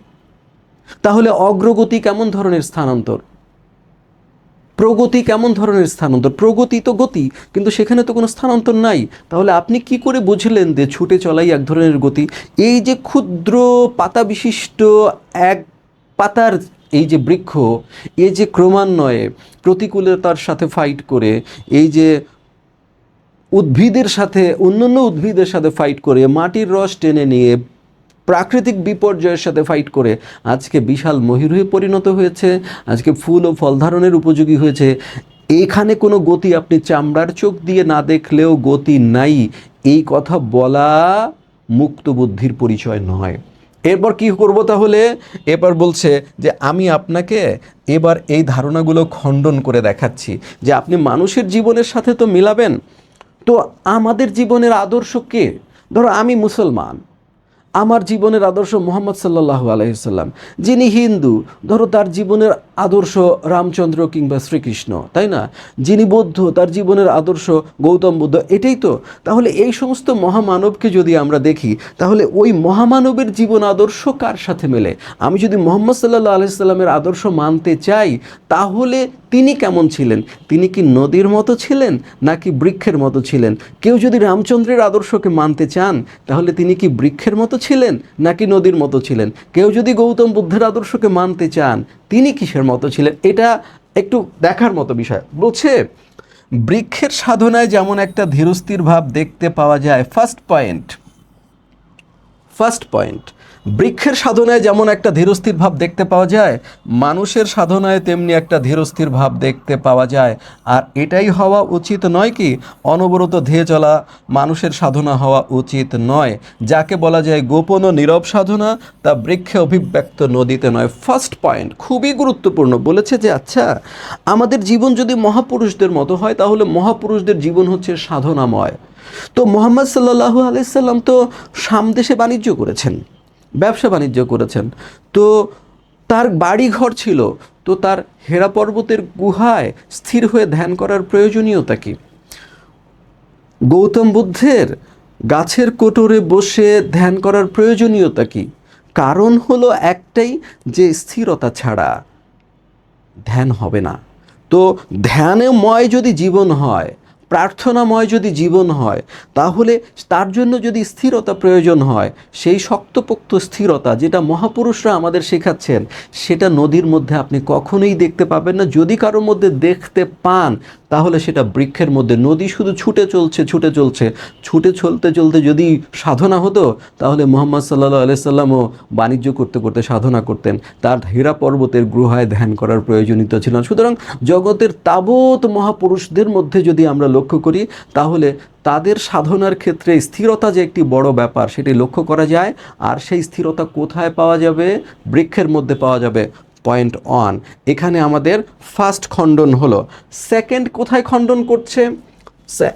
তাহলে অগ্রগতি কেমন ধরনের স্থানান্তর? প্রগতি কেমন ধরনের স্থানান্তর? প্রগতি তো গতি, কিন্তু সেখানে তো কোনো স্থানান্তর নাই। তাহলে আপনি কি করে বুঝলেন যে ছুটে চলাই এক ধরনের গতি? এই যে ক্ষুদ্র পাতা বিশিষ্ট এক পাতার এই যে বৃক্ষ, এই যে ক্রমান্বয়ে প্রতিকূলতার সাথে ফাইট করে, এই যে উদ্ভিদের সাথে, অন্যান্য উদ্ভিদের সাথে ফাইট করে, মাটির রস টেনে নিয়ে, প্রাকৃতিক বিপর্যয়ের সাথে ফাইট করে আজকে বিশাল ময়ূর হয়ে পরিণত হয়েছে, আজকে ফুল ও ফল ধারণের উপযোগী হয়েছে। এখানে কোনো গতি আপনি চামড়ার চোখ দিয়ে না দেখলেও গতি নাই, এই কথা বলা মুক্ত বুদ্ধির পরিচয় নয়। এরপর কি করব তাহলে? এবার বলছে যে আমি আপনাকে এবার এই ধারণাগুলো খণ্ডন করে দেখাচ্ছি যে আপনি মানুষের জীবনের সাথে তো মিলাবেন। তো আমাদের জীবনের আদর্শ কে? ধরো আমি মুসলমান, আমার জীবনের আদর্শ মুহাম্মদ সাল্লাল্লাহু আলাইহি সাল্লাম। যিনি হিন্দু, ধরো তার জীবনের আদর্শ রামচন্দ্র কিংবা শ্রীকৃষ্ণ, তাই না? যিনি বৌদ্ধ, তার জীবনের আদর্শ গৌতম বুদ্ধ। এটাই তো। তাহলে এই সমস্ত মহামানবকে যদি আমরা দেখি, তাহলে ওই মহামানবের জীবন আদর্শ কার সাথে মেলে? আমি যদি মুহাম্মদ সাল্লাল্লাহু আলাইহি সাল্লামের আদর্শ মানতে চাই, তাহলে তিনি কেমন ছিলেন? তিনি কি নদীর মতো ছিলেন নাকি বৃক্ষের মতো ছিলেন? কেউ যদি রামচন্দ্রের আদর্শকে মানতে চান, তাহলে তিনি কি বৃক্ষের মতো ছিলেন নাকি নদীর মতো ছিলেন? কেউ যদি গৌতম বুদ্ধের আদর্শকে মানতে চান, তিনি কিসের মতো ছিলেন? এটা একটু দেখার মতো বিষয়। বলছে বৃক্ষের সাধনায় যেমন একটা ধীরস্থির ভাব দেখতে পাওয়া যায়। ফার্স্ট পয়েন্ট, বৃক্ষের সাধনায় যেমন একটা ধীরস্থির ভাব দেখতে পাওয়া যায়, মানুষের সাধনায় তেমনি একটা ধীরস্থির ভাব দেখতে পাওয়া যায়। আর এটাই হওয়া উচিত নয় কি? অনবরত ধেয়ে চলা মানুষের সাধনা হওয়া উচিত নয়। যাকে বলা যায় গোপন ও নীরব সাধনা, তা বৃক্ষে অভিব্যক্ত নদীতে নয়। ফার্স্ট পয়েন্ট খুবই গুরুত্বপূর্ণ। বলেছে যে আচ্ছা, আমাদের জীবন যদি মহাপুরুষদের মতো হয়, তাহলে মহাপুরুষদের জীবন হচ্ছে সাধনাময়। তো মুহাম্মদ সাল্লাল্লাহু আলাইহি সাল্লাম তো সামদেশে বাণিজ্য করেছেন, ব্যবসা বাণিজ্য করেছেন। তো তার বাড়ি ঘর ছিল, তো তার হেরা পর্বতের গুহায় স্থির হয়ে ধ্যান করার প্রয়োজনীয়তা কি? গৌতম বুদ্ধের গাছের কোটরে বসে ধ্যান করার প্রয়োজনীয়তা কি? কারণ হলো একটাই, যে স্থিরতা ছাড়া ধ্যান হবে না। তো ধ্যানময় যদি জীবন হয়, প্রার্থনাময় যদি জীবন হয়, তাহলে তার জন্য যদি স্থিরতা প্রয়োজন হয়, সেই শক্তপোক্ত স্থিরতা যেটা মহাপুরুষরা আমাদের শেখাচ্ছেন, সেটা নদীর মধ্যে আপনি কখনোই দেখতে পাবেন না। যদি কারোর মধ্যে দেখতে পান, তাহলে সেটা বৃক্ষের মধ্যে। নদী শুধু ছুটে চলছে, ছুটে চলতে চলতে যদি সাধনা হতো, তাহলে মুহাম্মদ সাল্লাল্লাহু আলাইহি সাল্লামও বাণিজ্য করতে করতে সাধনা করতেন। তার হীরা পর্বতের গুহায় ধ্যান করার প্রয়োজনীয়তা ছিল না। সুতরাং জগতের তাবৎ মহাপুরুষদের মধ্যে যদি আমরা লক্ষ্য করি, তাহলে তাদের সাধনার ক্ষেত্রে স্থিরতা যে একটি বড় ব্যাপার, সেটি লক্ষ্য করা যায়। আর সেই স্থিরতা কোথায় পাওয়া যাবে? বৃক্ষের মধ্যে পাওয়া যাবে। পয়েন্ট 1, এখানে আমাদের ফার্স্ট খণ্ডন হলো। সেকেন্ড কোথায় খণ্ডন করছে?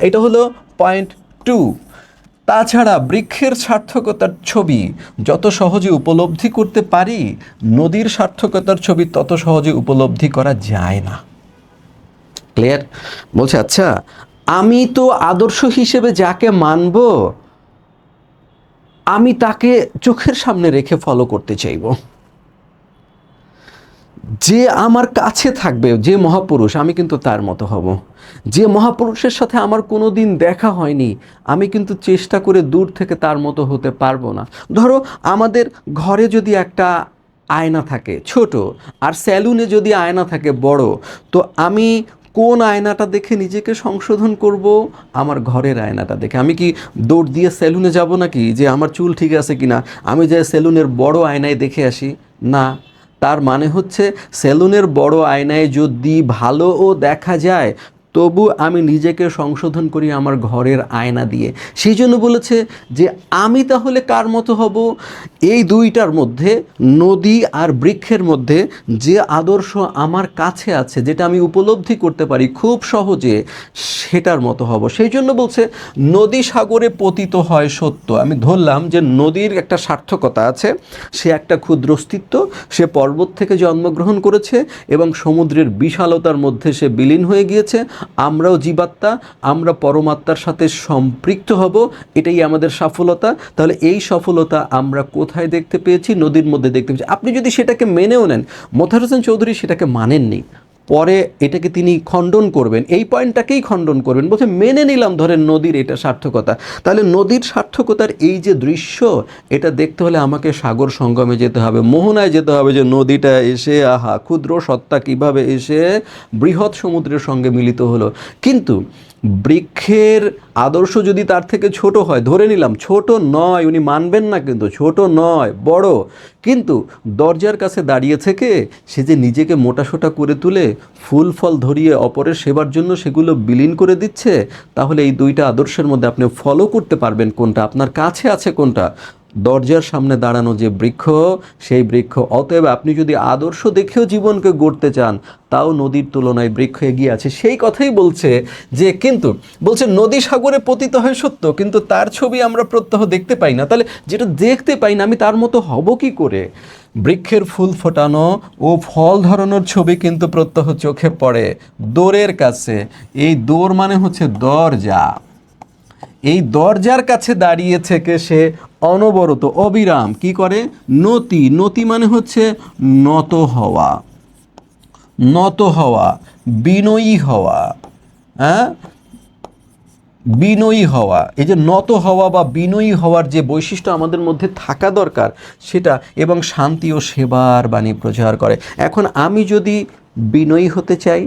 এটা হলো পয়েন্ট 2। তাছাড়া বৃক্ষের সার্থকতার ছবি যত সহজে উপলব্ধি করতে পারি, নদীর সার্থকতার ছবি তত সহজে উপলব্ধি করা যায় না। ক্লিয়ার? বলছে আচ্ছা, আমি তো আদর্শ হিসেবে যাকে মানব, আমি তাকে চোখের সামনে রেখে ফলো করতে চাইব। যে আমার কাছে থাকবে, যে মহাপুরুষ, আমি কিন্তু তার মতো হব। যে মহাপুরুষের সাথে আমার কোনো দিন দেখা হয়নি, আমি কিন্তু চেষ্টা করে দূর থেকে তার মতো হতে পারবো না। ধরো আমাদের ঘরে যদি একটা আয়না থাকে ছোট, আর সেলুনে যদি আয়না থাকে বড়, তো আমি কোন আয়নাটা দেখে নিজেকে সংশোধন করব? আমার ঘরের আয়নাটা দেখে। আমি কি দৌড় দিয়ে সেলুনে যাব নাকি যে আমার চুল ঠিক আছে কিনা আমি যে সেলুনের বড় আয়নায় দেখে আসি? না। তার মানে হচ্ছে সেলুনের বড় আয়নায় যদি ভালোও দেখা যায়, তবু আমি নিজেকে সংশোধন করি আমার ঘরের আয়না দিয়ে। সেই জন্য বলেছে যে আমি তাহলে কার মতো হব? এই দুইটার মধ্যে, নদী আর বৃক্ষের মধ্যে যে আদর্শ আমার কাছে আছে, যেটা আমি উপলব্ধি করতে পারি খুব সহজে, সেটার মতো হব। সেই জন্য বলছে নদী সাগরে পতিত হয় সত্য। আমি ধরলাম যে নদীর একটা সার্থকতা আছে, সে একটা ক্ষুদ্র অস্তিত্ব, সে পর্বত থেকে জন্মগ্রহণ করেছে এবং সমুদ্রের বিশালতার মধ্যে সে বিলীন হয়ে গিয়েছে। আমরাও জীবাত্মা, আমরা পরমাত্মার সাথে সম্পৃক্ত হব, এটাই আমাদের সফলতা। তাহলে এই সফলতা আমরা কোথায় দেখতে পেয়েছি? নদীর মধ্যে দেখতে পেয়েছি। আপনি যদি সেটাকে মেনেও নেন, মোতাহার হোসেন চৌধুরী সেটাকে মানেননি, পরে এটাকে তিনি খণ্ডন করবেন, এই পয়েন্টটাকেই খণ্ডন করবেন। বলছে মেনে নিলাম, ধরেন নদীর এটা সার্থকতা, তাহলে নদীর সার্থকতার এই যে দৃশ্য, এটা দেখতে হলে আমাকে সাগর সঙ্গমে যেতে হবে, মোহনায় যেতে হবে, যে নদীটা এসে আহা ক্ষুদ্র সত্তা কিভাবে এসে বৃহৎ সমুদ্রের সঙ্গে মিলিত হলো। কিন্তু বৃক্ষের আদর্শ যদি তার থেকে ছোট হয়, ধরে নিলাম ছোট নয়, উনি মানবেন না, কিন্তু ছোট নয়, বড়, কিন্তু দরজার কাছে দাঁড়িয়ে থেকে সে যে নিজেকে মোটাসোটা করে তুলে ফুল ফল ধরিয়ে অপরের সেবার জন্য সেগুলো বিলীন করে দিচ্ছে, তাহলে এই দুইটা আদর্শের মধ্যে আপনি ফলো করতে পারবেন কোনটা? আপনার কাছে আছে কোনটা? দরজার সামনে দাঁড়ানো যে বৃক্ষ, সেই বৃক্ষ। অতএব আপনি যদি আদর্শ দেখেও জীবনকে গড়তে চান, তাও নদীর তুলনায় বৃক্ষ এগিয়ে আছে। সেই কথাই বলছে যে, কিন্তু বলছে নদী সাগরে পতিত হয় সত্য, কিন্তু তার ছবি আমরা প্রত্যহ দেখতে পাই না। তাহলে যেটা দেখতে পাই না, আমি তার মতো হব কি করে? বৃক্ষের ফুল ফোটানো ও ফল ধরানোর ছবি কিন্তু প্রত্যহ চোখে পড়ে দোরের কাছে। এই দোর মানে হচ্ছে দরজা। এই দরজার কাছে দাঁড়িয়ে থেকে সে অনবরত অবিরাম কি করে? নতি। নতি মানে হচ্ছে নত হওয়া, নত হওয়া, বিনয়ী হওয়া। হ্যাঁ, বিনয়ী হওয়া। এই যে নত হওয়া বা বিনয়ী হওয়ার যে বৈশিষ্ট্য আমাদের মধ্যে থাকা দরকার, সেটা, এবং শান্তি ও সেবার বাণী প্রচার করে। এখন আমি যদি বিনয়ী হতে চাই,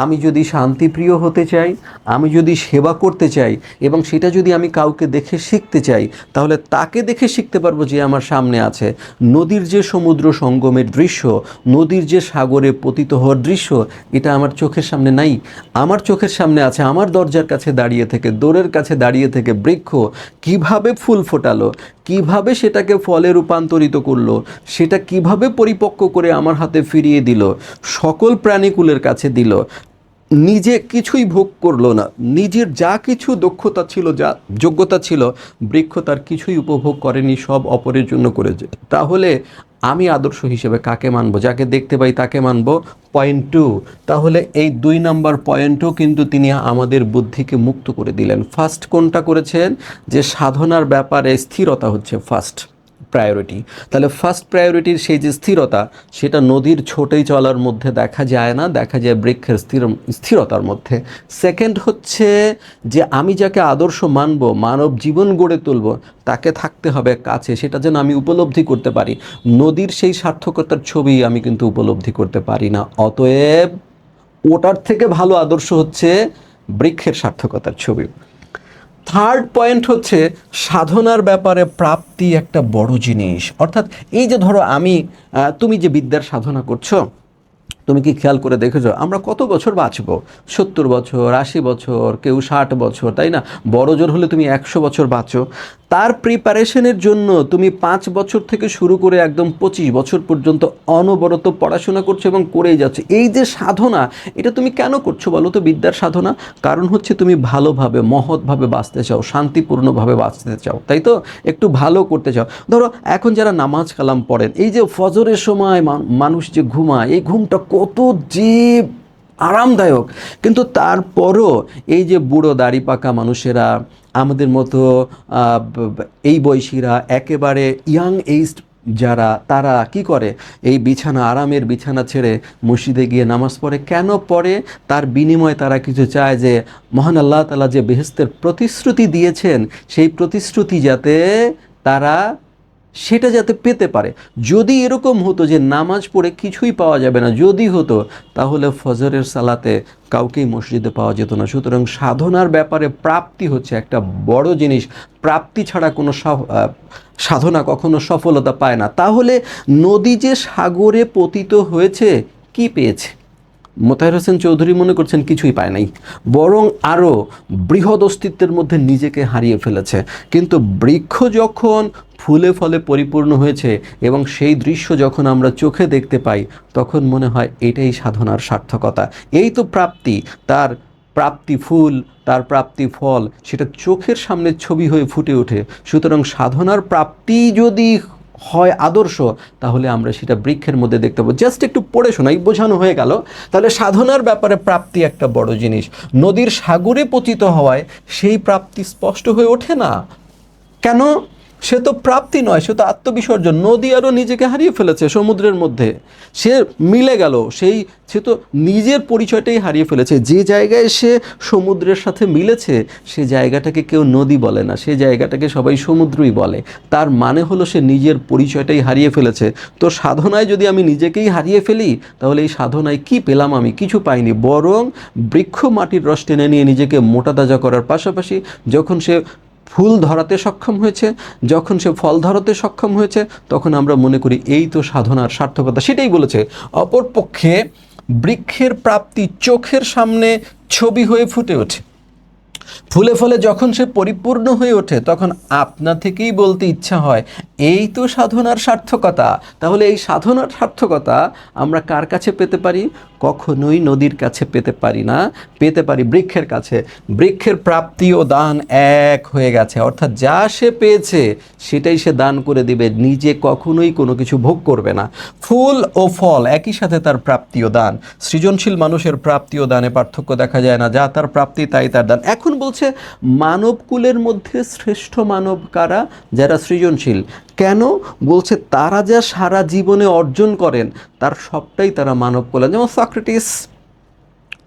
আমি যদি শান্তিপ্রিয় হতে চাই, আমি যদি সেবা করতে চাই, এবং সেটা যদি আমি কাউকে দেখে শিখতে চাই, তাহলে তাকে দেখে শিখতে পারবো যে আমার সামনে আছে। নদীর যে সমুদ্র সঙ্গমের দৃশ্য, নদীর যে সাগরে পতিত হওয়ার দৃশ্য, এটা আমার চোখের সামনে নাই। আমার চোখের সামনে আছে আমার দরজার কাছে দাঁড়িয়ে থেকে, দোরের কাছে দাঁড়িয়ে থেকে বৃক্ষ কিভাবে ফুল ফোটালো, কিভাবে সেটাকে ফলে রূপান্তরিত করলো, সেটা কিভাবে পরিপক্ক করে আমার হাতে ফিরিয়ে দিল, সকল প্রাণীকুলের কাছে দিল। নিজে কিছুই ভোগ করলো না, নিজের যা কিছু দক্ষতা ছিল, যা যোগ্যতা ছিল, বৃক্ষ তার কিছুই উপভোগ করেনি, সব অপরের জন্য করেছে। তাহলে আমি আদর্শ হিসেবে কাকে মানব? যাকে দেখতে পাই তাকে মানব। পয়েন্ট 2, তাহলে এই 2 নম্বর পয়েন্টও কিন্তু তিনি আমাদের বুদ্ধিকে মুক্ত করে দিলেন। ফার্স্ট কোনটা করেছেন? যে সাধনার ব্যাপারে স্থিরতা হচ্ছে ফার্স্ট প্রায়োরিটি। তাহলে ফার্স্ট প্রায়োরিটির সেই যে স্থিরতা, সেটা নদীর ছোটেই চলার মধ্যে দেখা যায় না, দেখা যায় বৃক্ষের স্থিরতার মধ্যে। সেকেন্ড হচ্ছে যে আমি যাকে আদর্শ মানব, মানব জীবন গড়ে তুলব, তাকে থাকতে হবে কাছে, সেটা যেন আমি উপলব্ধি করতে পারি। নদীর সেই সার্থকতার ছবি আমি কিন্তু উপলব্ধি করতে পারি না, অতএব ওটার থেকে ভালো আদর্শ হচ্ছে বৃক্ষের সার্থকতার ছবি। থার্ড পয়েন্ট হচ্ছে সাধনার ব্যাপারে প্রাপ্তি একটা বড় জিনিস। অর্থাৎ এই যে ধরো তুমি যে বিদ্যার সাধনা করছো, তুমি কি খেয়াল করে দেখেছো আমরা কত বছর বাঁচবো? 70 বছর, 80 বছর, কেউ 60 বছর, তাই না? বড় জোর হলে তুমি 100 বছর বাঁচো। তার প্রিপারেশনের জন্য তুমি 5 বছর থেকে শুরু করে একদম 25 বছর পর্যন্ত অনবরত পড়াশোনা করছো এবং করেই যাচ্ছে। এই যে সাধনা, এটা তুমি কেন করছো বলো তো? বিদ্যার সাধনা কারণ হচ্ছে তুমি ভালোভাবে, মহৎভাবে বাঁচতে চাও, শান্তিপূর্ণভাবে বাঁচতে চাও, তাই তো? একটু ভালো করতে চাও। ধরো এখন যারা নামাজ কালাম পড়েন, এই যে ফজরের সময় মানুষ যে ঘুমায়, এই ঘুমটা কত যে আরামদায়ক, কিন্তু তারপরও এই যে বুড়ো দাড়ি পাকা মানুষেরা, আমাদের মতো এই বয়সীরা, একেবারে ইয়াং এইজ যারা, তারা কি করে? এই বিছানা, আরামের বিছানা ছেড়ে মসজিদে গিয়ে নামাজ পড়ে। কেন পড়ে? তার বিনিময়ে তারা কিছু চায় যে মহান আল্লাহ তাআলা যে বেহেশতের প্রতিশ্রুতি দিয়েছেন, সেই প্রতিশ্রুতি যাতে তারা সেটা যাতে পেতে পারে। যদি এরকম হতো যে নামাজ পড়ে কিছুই পাওয়া যাবে না, যদি হতো, তাহলে ফজরের সালাতে কাউকেই মসজিদে পাওয়া যেত না। সুতরাং সাধনার ব্যাপারে প্রাপ্তি হচ্ছে একটা বড় জিনিস। প্রাপ্তি ছাড়া কোনো সাধনা কখনো সফলতা পায় না। তাহলে নদী যে সাগরে পতিত হয়েছে, কি পেয়েছে? মোতাহের হোসেন চৌধুরী মনে করছেন কিছুই পায় নাই, বরং আরও বৃহৎ অস্তিত্বের মধ্যে নিজেকে হারিয়ে ফেলেছে। কিন্তু বৃক্ষ যখন ফুলে ফলে পরিপূর্ণ হয়েছে এবং সেই দৃশ্য যখন আমরা চোখে দেখতে পাই, তখন মনে হয় এটাই সাধনার সার্থকতা। এই তো প্রাপ্তি। তার প্রাপ্তি ফুল, তার প্রাপ্তি ফল, সেটা চোখের সামনে ছবি হয়ে ফুটে ওঠে। সুতরাং সাধনার প্রাপ্তি যদি হয় আদর্শ, তাহলে আমরা সেটা বৃক্ষের মধ্যে দেখতে পাবো। জাস্ট একটু পড়ে শোনাই, বোঝানো হয়ে গেল। তাহলে সাধনার ব্যাপারে প্রাপ্তি একটা বড় জিনিস। নদীর সাগরে পতিত হওয়ায় সেই প্রাপ্তি স্পষ্ট হয়ে ওঠে না। কেন? সে তো প্রাপ্তি নয়, সে তো আত্মবিসর্জন। নদী আরও নিজেকে হারিয়ে ফেলেছে সমুদ্রের মধ্যে, সে মিলে গেল, সে তো নিজের পরিচয়টাই হারিয়ে ফেলেছে। যে জায়গায় সে সমুদ্রের সাথে মিলেছে, সে জায়গাটাকে কেউ নদী বলে না, সে জায়গাটাকে সবাই সমুদ্রই বলে। তার মানে হলো সে নিজের পরিচয়টাই হারিয়ে ফেলেছে। তো সাধনায় যদি আমি নিজেকেই হারিয়ে ফেলি, তাহলে এই সাধনায় কি পেলাম? আমি কিছু পাইনি। বরং বৃক্ষ মাটির রস টেনে নিয়ে নিজেকে মোটা তাজা করার পাশাপাশি যখন সে ফুল ধরাতে সক্ষম হয়েছে, যখন সে ফল ধরাতে সক্ষম হয়েছে, তখন আমরা মনে করি এই তো সাধনার সার্থকতা। সেটাই বলেছে। অপরপক্ষে বৃক্ষের প্রাপ্তি চোখের সামনে ছবি হয়ে ফুটে ওঠে, ফুলে ফলে যখন সে পরিপূর্ণ হয়ে ওঠে, তখন আপনা থেকেই বলতে ইচ্ছা হয় এই তো সাধনার সার্থকতা। তাহলে এই সাধনার সার্থকতা আমরা কার কাছে পেতে পারি? কখনোই নদীর কাছে পেতে পারি না, পেতে পারি বৃক্ষের কাছে। বৃক্ষের প্রাপ্তি ও দান এক হয়ে গেছে, অর্থাৎ যা সে পেয়েছে সেটাই সে দান করে দিবে, নিজে কখনোই কোনো কিছু ভোগ করবে না। ফুল ও ফল একই সাথে তার প্রাপ্তি ও দান। সৃজনশীল মানুষের প্রাপ্তি ও দানে পার্থক্য দেখা যায় না, যা তার প্রাপ্তি তাই তার দান। এখন বলছে মানবকুলের মধ্যে শ্রেষ্ঠ মানব কারা? যারা সৃজনশীল। কেন? বলছে তারা যা সারা জীবনে অর্জন করেন, তার সবটাই তারা মানব কুলে। যেমন সক্রেটিস,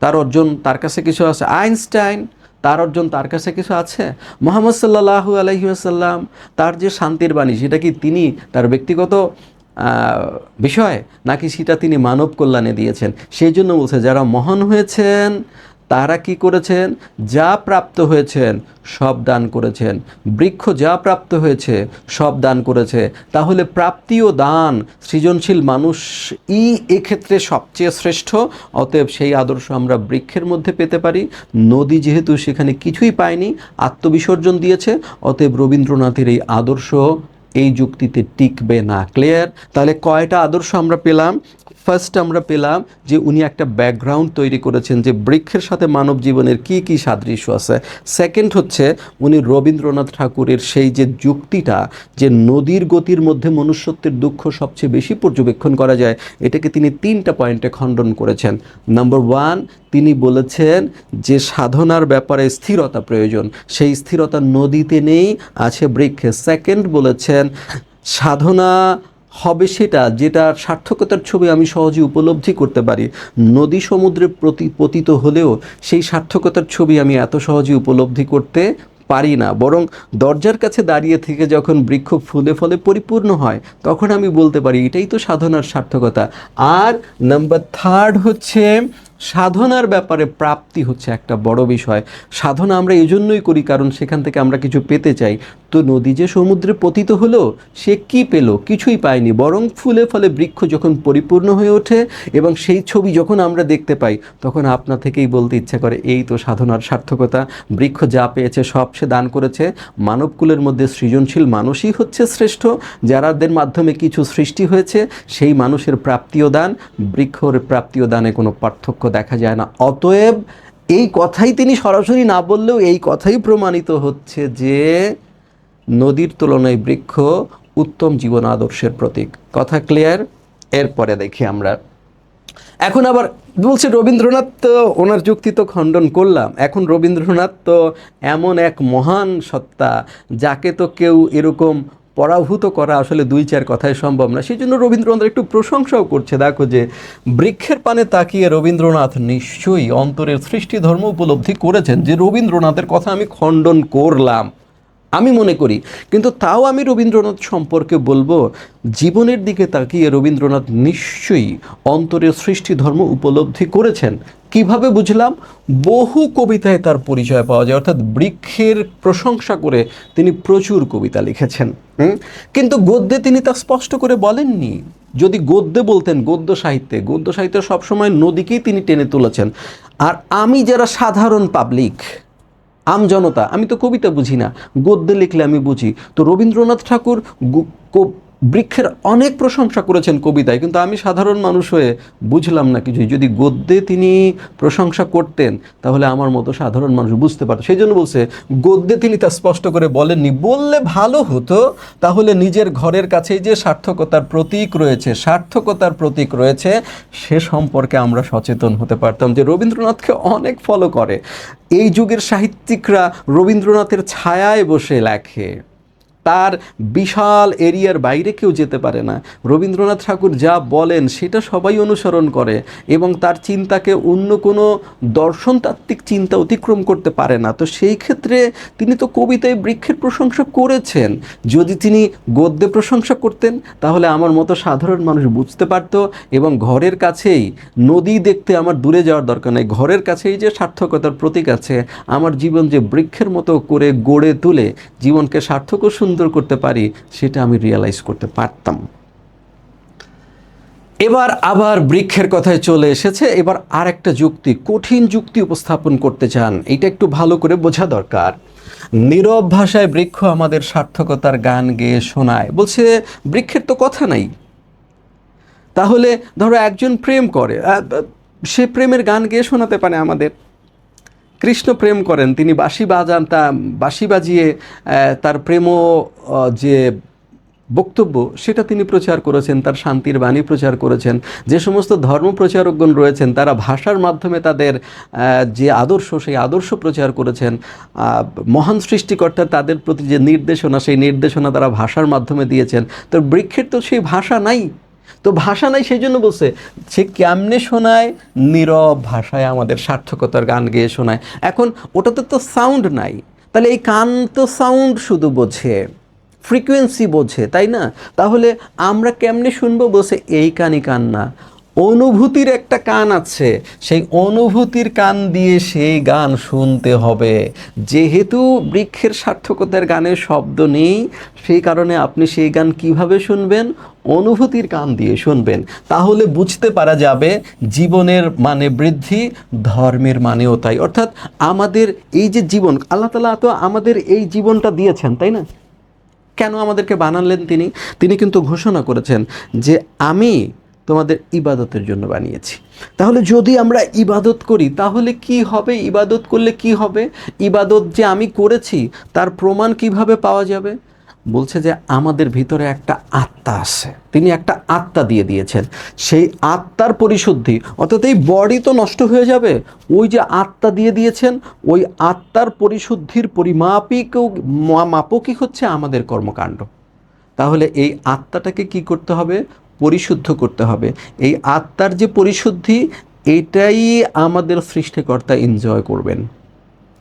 তার অর্জন, তার কাছে কিছু আছে। আইনস্টাইন, তার অর্জন, তার কাছে কিছু আছে। মুহাম্মদ সাল্লাল্লাহু আলাইহি ওয়াসাল্লাম, তার যে শান্তির বাণী, সেটা কি তিনি তার ব্যক্তিগত বিষয়, নাকি সেটা তিনি মানব কল্যাণে দিয়েছেন? সেই জন্য বলছে যারা মহান হয়েছেন তারা কি করেছেন? যা প্রাপ্ত হয়েছেন সব দান করেছেন। বৃক্ষ যা প্রাপ্ত হয়েছে সব দান করেছে। তাহলে প্রাপ্তি ও দান, সৃজনশীল মানুষই এক্ষেত্রে সবচেয়ে শ্রেষ্ঠ। অতএব সেই আদর্শ আমরা বৃক্ষের মধ্যে পেতে পারি। নদী যেহেতু সেখানে কিছুই পায়নি, আত্মবিসর্জন দিয়েছে, অতএব রবীন্দ্রনাথের এই আদর্শ এই যুক্তিতে টিকবে না। ক্লিয়ার? তাহলে কয়টা আদর্শ আমরা পেলাম? ফার্স্ট আমরা পেলাম যে উনি একটা ব্যাকগ্রাউন্ড তৈরি করেছেন যে বৃক্ষের সাথে মানব জীবনের কি কি সাদৃশ্য আছে। সেকেন্ড হচ্ছে উনি রবীন্দ্রনাথ ঠাকুরের সেই যে যুক্তিটা যে নদীর গতির মধ্যে মনুষ্যত্বের দুঃখ সবচেয়ে বেশি পর্যবেক্ষণ করা যায়, এটাকে তিনি 3টা পয়েন্টে খণ্ডন করেছেন। নাম্বার 1, তিনি বলেছেন যে সাধনার ব্যাপারে স্থিরতা প্রয়োজন, সেই স্থিরতা নদীতে নেই, আছে বৃক্ষে। সেকেন্ড বলেছেন সাধনা হবে সেটা যেটার সার্থকতার ছবি আমি সহজে উপলব্ধি করতে পারি। নদী সমুদ্রে পতিত হলেও সেই সার্থকতার ছবি আমি এত সহজে উপলব্ধি করতে পারি না, বরং দরজার কাছে দাঁড়িয়ে থেকে যখন বৃক্ষ ফুলে ফলে পরিপূর্ণ হয় তখন আমি বলতে পারি এটাই তো সাধনার সার্থকতা। আর নাম্বার 3 হচ্ছে সাধনার ব্যাপারে প্রাপ্তি হচ্ছে একটা বড় বিষয়। সাধনা আমরা এজন্যই করি কারণ সেখান থেকে আমরা কিছু পেতে চাই। তো নদী যে সমুদ্রে পতিত হলো সে কি পেল? কিছুই পায়নি, বরং ফুলে ফলে বৃক্ষ যখন পরিপূর্ণ হয়ে ওঠে এবং সেই ছবি যখন আমরা দেখতে পাই তখন আপনা থেকেই বলতে ইচ্ছা করে এই তো সাধনার সার্থকতা। বৃক্ষ যা পেয়েছে সব সে দান করেছে। মানবকুলের মধ্যে সৃজনশীল মানুষই হচ্ছে শ্রেষ্ঠ, যারাদের মাধ্যমে কিছু সৃষ্টি হয়েছে সেই মানুষের প্রাপ্তিও দান, বৃক্ষর প্রাপ্তিও দানে কোনো পার্থক্য দেখা যায় না। অতএব এই কথাই তিনি সরাসরি না বললেও এই কথাই প্রমাণিত হচ্ছে যে নদীর তুলনায় বৃক্ষ উত্তম জীবন আদর্শের প্রতীক। কথা ক্লিয়ার? এরপরে দেখি আমরা, এখন আবার বলছে রবীন্দ্রনাথ তো ওনার যুক্তি তো খণ্ডন করলাম, এখন রবীন্দ্রনাথ তো এমন এক মহান সত্তা যাকে তো কেউ এরকম পরাভূত করা আসলে 2-4 কথায় সম্ভব না। সেই জন্য রবীন্দ্রনাথ একটু প্রশংসাও করছে। দেখো যে বৃক্ষের পানে তাকিয়ে রবীন্দ্রনাথ নিশ্চয়ই অন্তরের সৃষ্টি ধর্ম উপলব্ধি করেছেন, যে রবীন্দ্রনাথের কথা আমি খণ্ডন করলাম আমি মনে করি, কিন্তু তাও আমি রবীন্দ্রনাথ সম্পর্কে বলবো জীবনের দিকে তাকিয়ে রবীন্দ্রনাথ নিশ্চয়ই অন্তরের সৃষ্টি ধর্ম উপলব্ধি করেছেন। কিভাবে বুঝলাম? বহু কবিতায় তার পরিচয় পাওয়া যায়, অর্থাৎ বৃক্ষের প্রশংসা করে তিনি প্রচুর কবিতা লিখেছেন। কিন্তু গদ্যে তিনি তা স্পষ্ট করে বলেননি। যদি গদ্যে বলতেন, গদ্য সাহিত্যে সবসময় নদীকেই তিনি টেনে তুলেছেন। আর আমি যারা সাধারণ পাবলিক, আমজনতা, আমি তো কবিতা বুঝি না, গদ্যে লিখলে আমি বুঝি। তো রবীন্দ্রনাথ ঠাকুর বৃক্ষের অনেক প্রশংসা করেছেন কবিতায়, কিন্তু আমি সাধারণ মানুষ হয়ে বুঝলাম না কিছুই। যদি গদ্যে তিনি প্রশংসা করতেন তাহলে আমার মতো সাধারণ মানুষ বুঝতে পারত। সেই জন্য বলছে গদ্যে তিনি তা স্পষ্ট করে বলেননি। বললে ভালো হতো, তাহলে নিজের ঘরের কাছেই যে সার্থকতার প্রতীক রয়েছে সে সম্পর্কে আমরা সচেতন হতে পারতাম, যে রবীন্দ্রনাথকে অনেক ফলো করে। এই যুগের সাহিত্যিকরা রবীন্দ্রনাথের ছায়ায় বসে লেখে, তার বিশাল এরিয়ার বাইরে কেউ যেতে পারে না। রবীন্দ্রনাথ ঠাকুর যা বলেন সেটা সবাই অনুসরণ করে এবং তার চিন্তাকে অন্য কোনো দর্শনতাত্ত্বিক চিন্তা অতিক্রম করতে পারে না। তো সেই ক্ষেত্রে তিনি তো কবিতায় বৃক্ষের প্রশংসা করেছেন। যদি তিনি গদ্যে প্রশংসা করতেন তাহলে আমার মতো সাধারণ মানুষ বুঝতে পারত এবং ঘরের কাছেই নদী দেখতে আমার দূরে যাওয়ার দরকার নেই, ঘরের কাছেই যে সার্থকতার প্রতীক আছে, আমার জীবন যে বৃক্ষের মতো করে গড়ে তুলে জীবনকে সার্থক ও সুন্দর করতে পারি সেটা আমি রিয়েলাইজ করতে পারতাম। এবার আবার বৃক্ষের কথায় চলে এসেছে। এবার আর একটা যুক্তি, কঠিন যুক্তি উপস্থাপন করতে চান, এটা একটু ভালো করে বোঝা দরকার। নীরব ভাষায় বৃক্ষ আমাদের সার্থকতার গান গেয়ে শোনায়। বলছে বৃক্ষের তো কথা নাই, তাহলে ধরো একজন প্রেম করে, সে প্রেমের গান গেয়ে শোনাতে পারে আমাদের। কৃষ্ণ প্রেম করেন, তিনি বাঁশি বাজান, বাঁশি বাজিয়ে তার প্রেম যে বক্তব্য সেটা তিনি প্রচার করেছেন, তার শান্তির বাণী প্রচার করেছেন। যে সমস্ত ধর্মপ্রচারকগণ রয়েছেন তারা ভাষার মাধ্যমে তাদের যে আদর্শ সেই আদর্শ প্রচার করেছেন। মহান সৃষ্টিকর্তা তাদের প্রতি যে নির্দেশনা সেই নির্দেশনা তারা ভাষার মাধ্যমে দিয়েছেন। তো বৃক্ষের তো সেই ভাষা নাই, তো ভাষা নাই, সেই জন্য বলছে সে কেমনে শোনায়? নীরব ভাষায় আমাদের সার্থকতার গান গেয়ে শোনায়। এখন ওটাতে তো সাউন্ড নাই, তাহলে এই কান তো সাউন্ড শুধু বোঝে, ফ্রিকোয়েন্সি বোঝে, তাই না? তাহলে আমরা কেমনে শুনবো? বলছে এই কানই কান না, অনুভূতির একটা কান আছে, সেই অনুভূতির কান দিয়ে সেই গান শুনতে হবে। যেহেতু বৃক্ষের সার্থকতার গানের শব্দ নেই, সেই কারণে আপনি সেই গান কিভাবে শুনবেন? অনুভূতির কান দিয়ে শুনবেন। তাহলে বুঝতে পারা যাবে জীবনের মানে বৃদ্ধি, ধর্মের মানেও তাই। অর্থাৎ আমাদের এই যে জীবন, আল্লাহ তাআলা তো আমাদের এই জীবনটা দিয়েছেন, তাই না? কেন আমাদেরকে বানালেন? তিনি কিন্তু ঘোষণা করেছেন যে আমি তোমাদের ইবাদতের জন্য বানিয়েছি। তাহলে যদি আমরা ইবাদত করি তাহলে কি হবে? ইবাদত করলে কি হবে? ইবাদত যে আমি করেছি তার প্রমাণ কিভাবে পাওয়া যাবে? বলছে যে আমাদের ভিতরে একটা আত্মা আছে, তিনি একটা আত্মা দিয়ে দিয়েছেন, সেই আত্মার পরিশুদ্ধি, অর্থাৎ এই বডি তো নষ্ট হয়ে যাবে, ওই যে আত্মা দিয়ে দিয়েছেন ওই আত্মার পরিশুদ্ধির মাপকই হচ্ছে আমাদের কর্মকাণ্ড। তাহলে এই আত্মাটাকে কি করতে হবে? পরিশুদ্ধ করতে হবে। এই আত্মার যে পরিশুদ্ধি, এটাই আমাদের সৃষ্টিকর্তা এনজয় করবেন।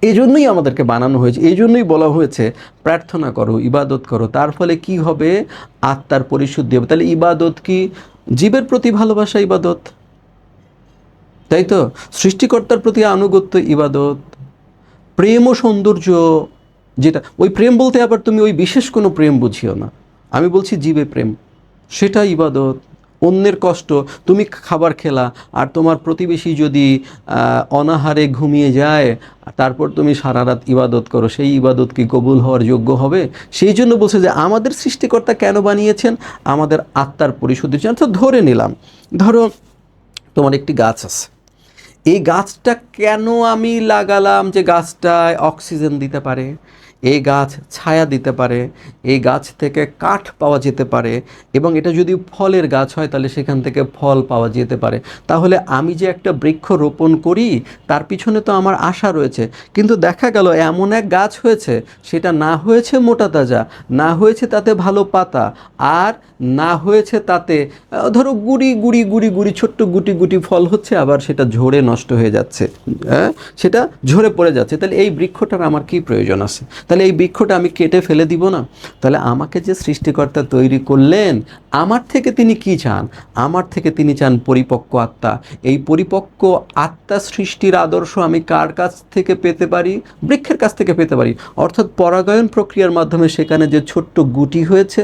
এই জন্যই আমাদেরকে বানানো হয়েছে, এই জন্যই বলা হয়েছে প্রার্থনা করো, ইবাদত করো। তার ফলে কি হবে? আত্মার পরিশুদ্ধি হবে। তাহলে ইবাদত কি? জীবের প্রতি ভালোবাসা ইবাদত, তাই তো? সৃষ্টিকর্তার প্রতি আনুগত্য ইবাদত, প্রেম ও সৌন্দর্য, যেটা ওই প্রেম বলতে আবার তুমি ওই বিশেষ কোনো প্রেম বুঝিও না, আমি বলছি জীবে প্রেম, সেটা ইবাদত। অন্যের কষ্ট, তুমি খাবার খেলা আর তোমার প্রতিবেশী যদি অনাহারে ঘুমিয়ে যায়, তারপর তুমি সারা রাত ইবাদত করো, সেই ইবাদত কি কবুল হওয়ার যোগ্য হবে? সেই জন্য বলছে যে আমাদের সৃষ্টিকর্তা কেন বানিয়েছেন? আমাদের আত্মার পরিশুদ্ধির জন্য। অর্থাৎ ধরে নিলাম, ধরো তোমার একটি গাছ আছে, এই গাছটা কেন আমি লাগালাম? যে গাছটায় অক্সিজেন দিতে পারে, এই গাছ ছায়া দিতে পারে, এই গাছ থেকে কাঠ পাওয়া যেতে পারে, এবং এটা যদি ফলের গাছ হয় তাহলে সেখান থেকে ফল পাওয়া যেতে পারে। তাহলে আমি যে একটা বৃক্ষ রোপণ করি তার পিছনে তো আমার আশা রয়েছে। কিন্তু দেখা গেল এমন এক গাছ হয়েছে, সেটা না হয়েছে মোটা তাজা, না হয়েছে তাতে ভালো পাতা, আর না হয়েছে তাতে ধরো গুড়ি গুড়ি গুড়ি গুড়ি ছোট্ট গুটি গুটি ফল হচ্ছে, আবার সেটা ঝরে নষ্ট হয়ে যাচ্ছে, সেটা ঝরে পড়ে যাচ্ছে। তাহলে এই বৃক্ষটার আমার কি প্রয়োজন আছে? তাহলে এই বৃক্ষটা আমি কেটে ফেলে দিব না? তাহলে আমাকে যে সৃষ্টিকর্তা তৈরি করলেন, আমার থেকে তিনি কি চান? আমার থেকে তিনি চান পরিপক্ক আত্মা। এই পরিপক্ক আত্মা সৃষ্টির আদর্শ আমি কার কাছ থেকে পেতে পারি? বৃক্ষের কাছ থেকে পেতে পারি। অর্থাৎ পরাগায়ন প্রক্রিয়ার মাধ্যমে সেখানে যে ছোট্ট গুটি হয়েছে,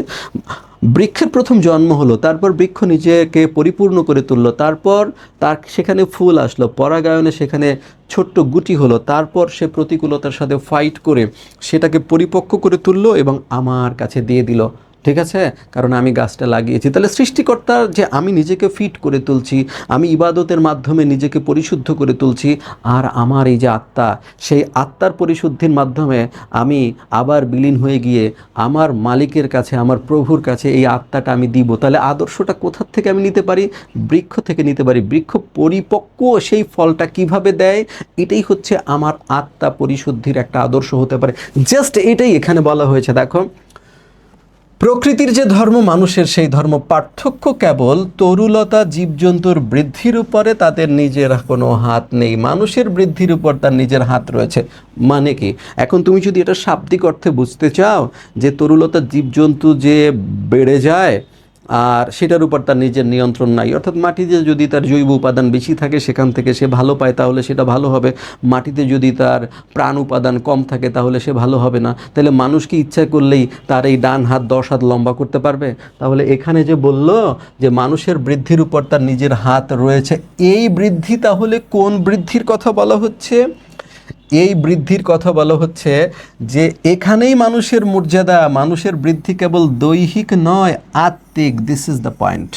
বৃক্ষের প্রথম জন্ম হলো, তারপর বৃক্ষ নিজেকে পরিপূর্ণ করে তুললো, তারপর তার সেখানে ফুল আসলো, পরাগায়নে সেখানে ছোট্ট গুটি হলো, তারপর সে প্রতিকূলতার সাথে ফাইট করে সেটাকে পরিপক্ক করে তুললো এবং আমার কাছে দিয়ে দিল। ঠিক আছে? কারণ আমি গাছটা লাগিয়েছি। তাহলে সৃষ্টিকর্তার যে আমি নিজেকে ফিট করে তুলছি, আমি ইবাদতের মাধ্যমে নিজেকে পরিশুদ্ধ করে তুলছি, আর আমার এই যে আত্মা, সেই আত্মার পরিশুদ্ধির মাধ্যমে আমি আবার বিলীন হয়ে গিয়ে আমার মালিকের কাছে, আমার প্রভুর কাছে এই আত্মাটা আমি দিব। তাহলে আদর্শটা কোথার থেকে আমি নিতে পারি? বৃক্ষ থেকে নিতে পারি। বৃক্ষ পরিপক্ক সেই ফলটা কিভাবে দেয়? এটাই হচ্ছে আমার আত্মা পরিশুদ্ধির একটা আদর্শ হতে পারে। জাস্ট এটাই এখানে বলা হয়েছে। দেখো, প্রকৃতির যে ধর্ম মানুষের, সেই ধর্ম পার্থক্য কেবল তরুলতা জীবজন্তুর বৃদ্ধির উপরে তাদের নিজের কোনো হাত নেই, মানুষের বৃদ্ধির উপর তার নিজের হাত রয়েছে। মানে কি? এখন তুমি যদি এটা শাব্দিক অর্থে বুঝতে চাও যে তরুলতা জীবজন্তু যে বেড়ে যায় আর সেটার উপর তার নিজের নিয়ন্ত্রণ নাই, অর্থাৎ মাটিতে যদি তার জৈব উপাদান বেশি থাকে সেখান থেকে সে ভালো পায় তাহলে সেটা ভালো হবে, মাটিতে যদি তার প্রাণ উপাদান কম থাকে তাহলে সে ভালো হবে না। তাহলে মানুষ কি ইচ্ছা করলেই তার এই ডান হাত 10 হাত লম্বা করতে পারবে? তাহলে এখানে যে বলল যে মানুষের বৃদ্ধির উপর তার নিজের হাত রয়েছে, এই বৃদ্ধি তাহলে কোন বৃদ্ধির কথা বলা হচ্ছে? এই বৃদ্ধির কথা বলা হচ্ছে যে এখানেই মানুষের মর্যাদা, মানুষের বৃদ্ধি কেবল দৈহিক নয়, আত্মিক। This is the point.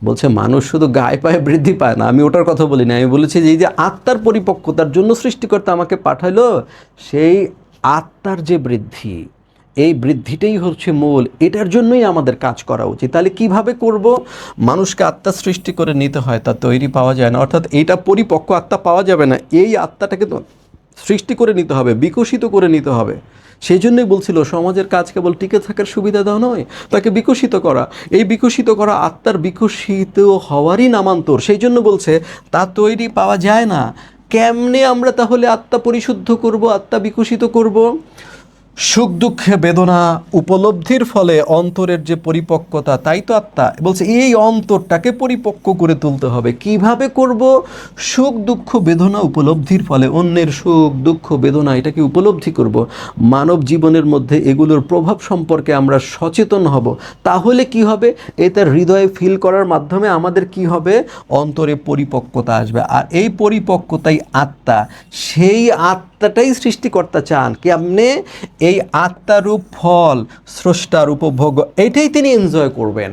বলছে মানুষ শুধু গায়ে পায়ে বৃদ্ধি পায় না, আমি ওটার কথা বলি না, আমি বলেছি যে এই যে আত্মার পরিপক্কতার জন্য সৃষ্টিকর্তা আমাকে পাঠালো, সেই আত্মার যে বৃদ্ধি, এই বৃদ্ধিটাই হচ্ছে মূল, এটার জন্যই আমাদের কাজ করা উচিত। তাহলে কিভাবে করব? মানুষকে আত্মা সৃষ্টি করে নিতে হয়, তা তৈরি পাওয়া যায় না, অর্থাৎ এইটা পরিপক্ক আত্মা পাওয়া যাবে না, এই আত্মাটাকে তো সৃষ্টি করে নিতে হবে, বিকশিত করে নিতে হবে। সেই জন্যই বলছিল সমাজের কাজ কেবল টিকে থাকার সুবিধা দেওয়া নয়, তাকে বিকশিত করা। এই বিকশিত করা আত্মার বিকশিত হওয়ারই নামান্তর। সেই জন্য বলছে তা তৈরি পাওয়া যায় না। কেমনে আমরা তাহলে আত্মা পরিশুদ্ধ করব, আত্মা বিকশিত করব? সুখ দুঃখে বেদনা উপলব্ধির ফলে অন্তরের যে পরিপক্কতা, তাই তো আত্মা। বলছে এই অন্তরটাকে পরিপক্ক করে তুলতে হবে। কিভাবে করব? সুখ দুঃখ বেদনা উপলব্ধির ফলে, অন্যের সুখ দুঃখ বেদনা এটাকে উপলব্ধি করব, মানব জীবনের মধ্যে এগুলোর প্রভাব সম্পর্কে আমরা সচেতন হব। তাহলে কি হবে? এটা হৃদয়ে ফিল করার মাধ্যমে আমাদের কি হবে? অন্তরে পরিপক্কতা আসবে। আর এই পরিপক্কতাই আত্মা। সেই আত্মাটাই সৃষ্টিকর্তা চান কেমনে? এই আত্মারূপ ফল, স্রষ্টার উপভোগ, এটাই তিনি এনজয় করবেন।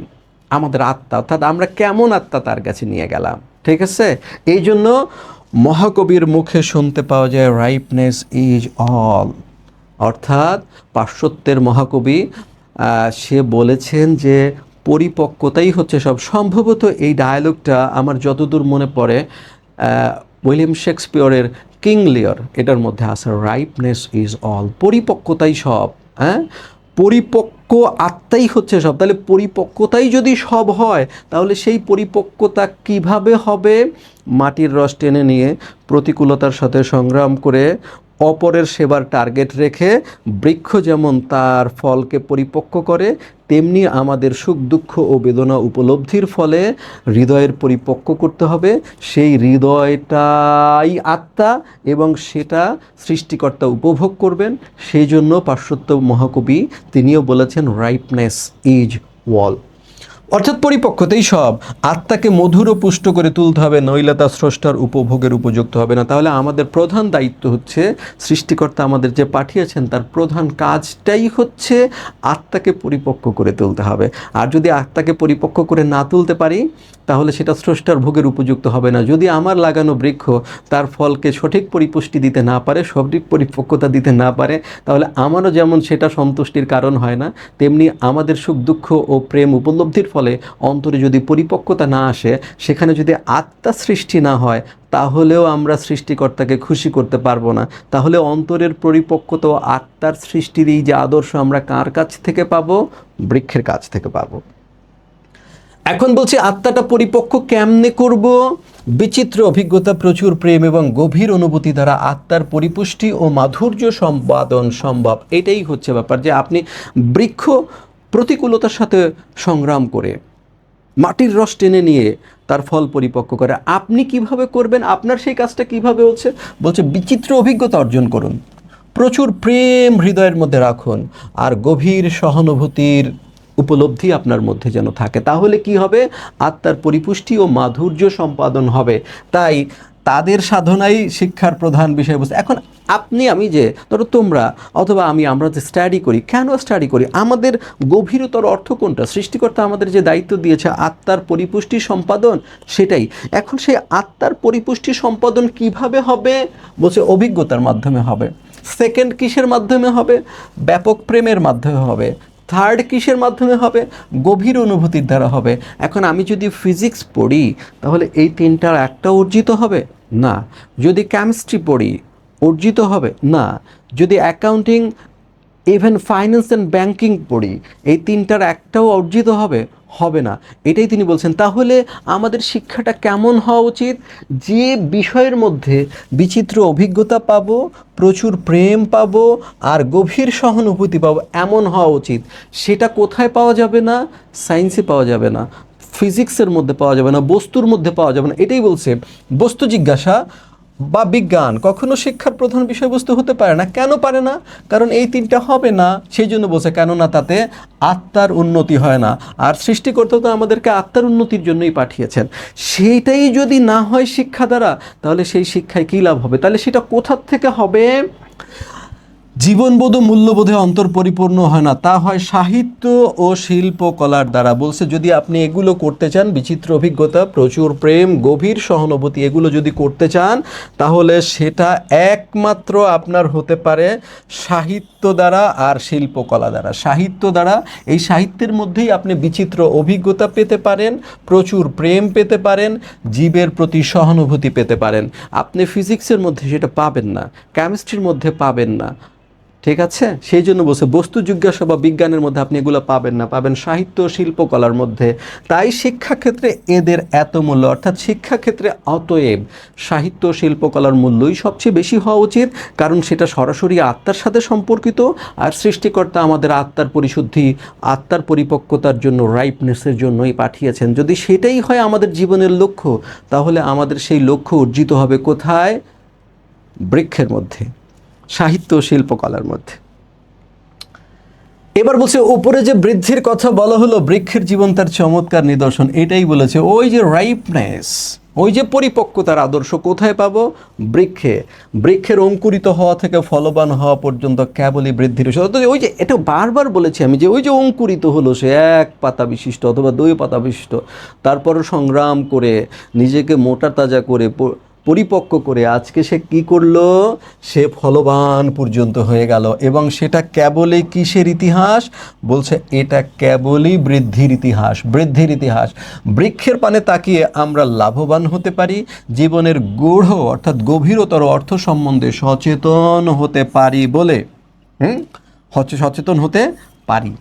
আমাদের আত্মা, অর্থাৎ আমরা কেমন আত্মা তার কাছে নিয়ে গেলাম। ঠিক আছে, এই জন্য মহাকবির মুখে শুনতে পাওয়া যায় রাইপনেস ইজ অল, অর্থাৎ পাশ্চাত্যের মহাকবি সে বলেছেন যে পরিপক্কতাই হচ্ছে সব। সম্ভবত এই ডায়ালগটা আমার যতদূর মনে পড়ে উইলিয়াম শেক্সপিয়রের কিং লিয়র এটার মধ্যে আছে, রাইপনেস ইজ অল, পরিপক্কতাই সব। হ্যাঁ, পরিপক্ক আত্মাই হচ্ছে সব। তাহলে পরিপক্কতাই যদি সব হয়, তাহলে সেই পরিপক্কতা কিভাবে হবে? মাটির রস টেনে নিয়ে, প্রতিকূলতার সাথে সংগ্রাম করে, অপরের সেবার টার্গেট রেখে বৃক্ষ যেমন তার ফলকে পরিপক্ক করে, তেমনি আমাদের সুখ দুঃখ ও বেদনা উপলব্ধির ফলে হৃদয়ের পরিপক্ক করতে হবে। সেই হৃদয়টাই আত্মা এবং সেটা সৃষ্টিকর্তা উপভোগ করবেন। সেই জন্য পাশ্চাত্য মহাকবি তিনিও বলেছেন রাইপনেস ইজ ওয়াল, অর্থাৎ পরিপক্কতাই সব। আত্মাকে মধুর ও পুষ্ট করে তুলতে হবে, নইলে তা স্রষ্টার উপভোগের উপযুক্ত হবে না। তাহলে আমাদের প্রধান দায়িত্ব হচ্ছে, সৃষ্টিকর্তা আমাদের যে পাঠিয়েছেন তার প্রধান কাজটাই হচ্ছে আত্মাকে পরিপক্ক করে তুলতে হবে। আর যদি আত্মাকে পরিপক্ক করে না তুলতে পারি, তাহলে সেটা স্রষ্টার ভোগের উপযুক্ত হবে না। যদি আমার লাগানো বৃক্ষ তার ফলকে সঠিক পরিপুষ্টি দিতে না পারে, সঠিক পরিপক্কতা দিতে না পারে, তাহলে আমারও যেমন সেটা সন্তুষ্টির কারণ হয় না, তেমনি আমাদের সুখ দুঃখ ও প্রেম উপলব্ধির ফলে অন্তরে যদি পরিপক্কতা না আসে, সেখানে যদি আত্মা সৃষ্টি না হয়, তাহলেও আমরা সৃষ্টিকর্তাকে খুশি করতে পারবো না। তাহলে অন্তরের পরিপক্কতা ও আত্মার সৃষ্টির এই যে আদর্শ আমরা কার কাছ থেকে পাবো? বৃক্ষের কাছ থেকে পাবো। এখন বলছি আত্মাটা পরিপক্ক কেমনে করব? বিচিত্র অভিজ্ঞতা, প্রচুর প্রেম এবং গভীর অনুভূতি দ্বারা আত্মার পরিপুষ্টি ও মাধুর্য সম্পাদন সম্ভব। এটাই হচ্ছে ব্যাপার, যে আপনি বৃক্ষ প্রতিকূলতার সাথে সংগ্রাম করে, মাটির রস টেনে নিয়ে তার ফল পরিপক্ক করে। আপনি কিভাবে করবেন? আপনার সেই কাজটা কিভাবে বলছে বিচিত্র অভিজ্ঞতা অর্জন করুন, প্রচুর প্রেম হৃদয়ের মধ্যে রাখুন, আর গভীর সহানুভূতির উপলব্ধি আপনার মধ্যে যেন থাকে। তাহলে কি হবে? আত্মার পরিপুষ্টি ও মাধুর্য সম্পাদন হবে। তাই তাদের সাধনাই শিক্ষার প্রধান বিষয়বস্তু। এখন আপনি আমি যে, ধরো তোমরা অথবা আমরা যে স্টাডি করি, কেন স্টাডি করি? আমাদের গভীরতর অর্থ কোনটা? সৃষ্টিকর্তা আমাদের যে দায়িত্ব দিয়েছে আত্মার পরিপুষ্টি সম্পাদন, সেটাই। এখন সেই আত্মার পরিপুষ্টি সম্পাদন কিভাবে হবে? বলছে অভিজ্ঞতার মাধ্যমে হবে। সেকেন্ড কিসের মাধ্যমে হবে? ব্যাপক প্রেমের মাধ্যমে হবে। থার্ড কিসের মাধ্যমে হবে? গভীর অনুভূতির দ্বারা হবে। এখন আমি যদি ফিজিক্স পড়ি, তাহলে এই তিনটার একটা অর্জিত হবে না। যদি কেমিস্ট্রি পড়ি, অর্জিত হবে না। যদি accounting, even finance and banking পড়ি, এই তিনটার একটাও অর্জিত হবে না। এটাই তিনি বলছেন। তাহলে আমাদের শিক্ষাটা কেমন হওয়া উচিত? যে বিষয়ের মধ্যে বিচিত্র অভিজ্ঞতা পাবো, প্রচুর প্রেম পাবো, আর গভীর সহানুভূতি পাবো, এমন হওয়া উচিত। সেটা কোথায় পাওয়া যাবে না? সায়েন্সে পাওয়া যাবে না, ফিজিক্সের মধ্যে পাওয়া যাবে না, বস্তুর মধ্যে পাওয়া যাবে না। এটাই বলছে, বস্তু জিজ্ঞাসা বা বিজ্ঞান কখনো শিক্ষার প্রধান বিষয়বস্তু হতে পারে না। কেন পারে না? কারণ এই তিনটা হবে না। সেই জন্য বলছে, কেননা তাতে আত্মার উন্নতি হয় না। আর সৃষ্টিকর্তা তো আমাদেরকে আত্মার উন্নতির জন্যই পাঠিয়েছেন। সেইটাই যদি না হয় শিক্ষা দ্বারা, তাহলে সেই শিক্ষায় কী লাভ হবে? তাহলে সেটা কোথার থেকে হবে? জীবনবোধ ও মূল্যবোধে অন্তর পরিপূর্ণ হয় না, তা হয় সাহিত্য ও শিল্পকলার দ্বারা। বলছে যদি আপনি এগুলো করতে চান, বিচিত্র অভিজ্ঞতা, প্রচুর প্রেম, গভীর সহানুভূতি, এগুলো যদি করতে চান, তাহলে সেটা একমাত্র আপনার হতে পারে সাহিত্য দ্বারা আর শিল্পকলা দ্বারা। সাহিত্য দ্বারা, এই সাহিত্যের মধ্যেই আপনি বিচিত্র অভিজ্ঞতা পেতে পারেন, প্রচুর প্রেম পেতে পারেন, জীবের প্রতি সহানুভূতি পেতে পারেন। আপনি ফিজিক্সের মধ্যে সেটা পাবেন না, কেমিস্ট্রির মধ্যে পাবেন না। ঠিক আছে, সেই জন্য বলছে বস্তু জিজ্ঞাসা বা বিজ্ঞানের মধ্যে আপনি এগুলো পাবেন না, পাবেন সাহিত্য শিল্পকলার মধ্যে। তাই শিক্ষাক্ষেত্রে এদের এত মূল্য, অর্থাৎ শিক্ষাক্ষেত্রে অতএব সাহিত্য শিল্পকলার মূল্যই সবচেয়ে বেশি হওয়া উচিত, কারণ সেটা সরাসরি আত্মার সাথে সম্পর্কিত। আর সৃষ্টিকর্তা আমাদের আত্মার পরিশুদ্ধি, আত্মার পরিপক্কতার জন্য, রাইপনেসের জন্যই পাঠিয়েছেন। যদি সেটাই হয় আমাদের জীবনের লক্ষ্য, তাহলে আমাদের সেই লক্ষ্য অর্জিত হবে কোথায়? বৃক্ষের মধ্যে, সাহিত্য শিল্পকলার মধ্যে। এবার বলছে উপরে যে বৃদ্ধির কথা বলা হলো, বৃক্ষের জীবন তার চমৎকার নিদর্শন, এটাই বলেছে। ওই যে রাইপনেস, ওই যে পরিপক্কতার আদর্শ কোথায় পাবো? বৃক্ষে। বৃক্ষের অঙ্কুরিত হওয়া থেকে ফলবান হওয়া পর্যন্ত কেবলই বৃদ্ধির বিষয়। অর্থাৎ ওই যে এটা বারবার বলেছি আমি, যে ওই যে অঙ্কুরিত হলো, সে এক পাতা বিশিষ্ট অথবা দুই পাতা বিশিষ্ট, তারপরও সংগ্রাম করে নিজেকে মোটা তাজা করে পরিপক্ক করে আজকে সে কি করলো? সে ফলবান পর্যন্ত হয়ে গেল। এবং সেটা কেবলই কিসের ইতিহাস? বলছে এটা কেবলই বৃদ্ধির ইতিহাস, বৃদ্ধির ইতিহাস। বৃক্ষের পানে তাকিয়ে আমরা লাভবান হতে পারি, জীবনের গূঢ় অর্থাৎ গভীরতর অর্থ সম্বন্ধে সচেতন হতে পারি বলে সচেতন হতে পারি।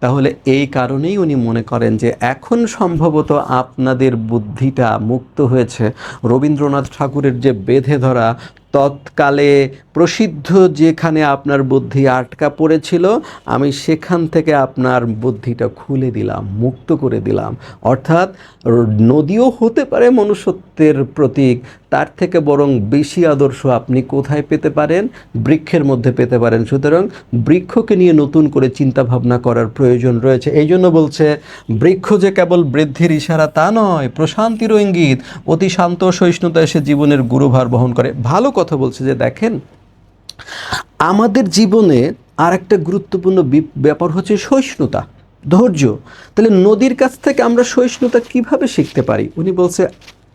তাহলে এই কারণেই উনি মনে করেন যে এখন সম্ভবত আপনাদের বুদ্ধিটা মুক্ত হয়েছে রবীন্দ্রনাথ ঠাকুরের যে বেঁধে ধরা তৎকালে প্রসিদ্ধ যেখানে আপনার বুদ্ধি আটকা পড়েছিল, আমি সেখান থেকে আপনার বুদ্ধিটা খুলে দিলাম, মুক্ত করে দিলাম। অর্থাৎ নদীও হতে পারে মনুষ্যত্বের প্রতীক, তার থেকে বরং বেশি আদর্শ আপনি কোথায় পেতে পারেন? বৃক্ষের মধ্যে পেতে পারেন। সুতরাং বৃক্ষকে নিয়ে নতুন করে চিন্তা ভাবনা করার প্রয়োজন রয়েছে। এই জন্য বলছে বৃক্ষ যে কেবল বৃদ্ধির ইশারা তা নয়, প্রশান্তিরও ইঙ্গিত, অতি শান্ত সহিষ্ণুতা এসে জীবনের গুরুভার বহন করে। ভালো কথা বলছে যে দেখেন, আমাদের জীবনে আর একটা গুরুত্বপূর্ণ ব্যাপার হচ্ছে সহিষ্ণুতা, ধৈর্য। তাহলে নদীর কাছ থেকে আমরা সহিষ্ণুতা কিভাবে শিখতে পারি? উনি বলছে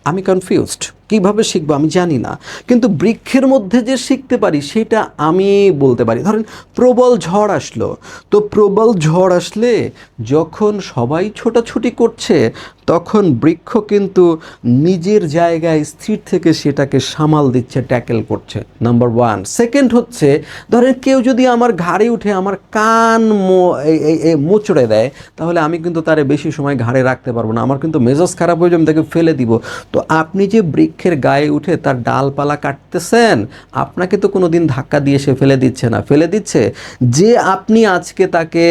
আমি কনফিউজড, কীভাবে শিখবো আমি জানি না, কিন্তু বৃক্ষের মধ্যে যে শিখতে পারি সেটা আমি বলতে পারি। ধরেন প্রবল ঝড় আসলো, তো প্রবল ঝড় আসলে যখন সবাই ছোটাছুটি করছে তখন বৃক্ষ কিন্তু নিজের জায়গায় স্থির থেকে সেটাকে সামাল দিচ্ছে, ট্যাকেল করছে, নাম্বার ওয়ান। সেকেন্ড হচ্ছে, ধরেন কেউ যদি আমার ঘাড়ে উঠে আমার কান মোচড়ে দেয়, তাহলে আমি কিন্তু তারে বেশি সময় ঘাড়ে রাখতে পারবো না, আমার কিন্তু মেজাজ খারাপ হয়ে যাবে, আমি তাকে ফেলে দিব। তো আপনি যে বৃক্ষের গায়ে উঠে তার ডালপালা কাটতেছেন, আপনাকে তো কোনো দিন ধাক্কা দিয়ে সে ফেলে দিচ্ছে না, ফেলে দিচ্ছে যে আপনি আজকে তাকে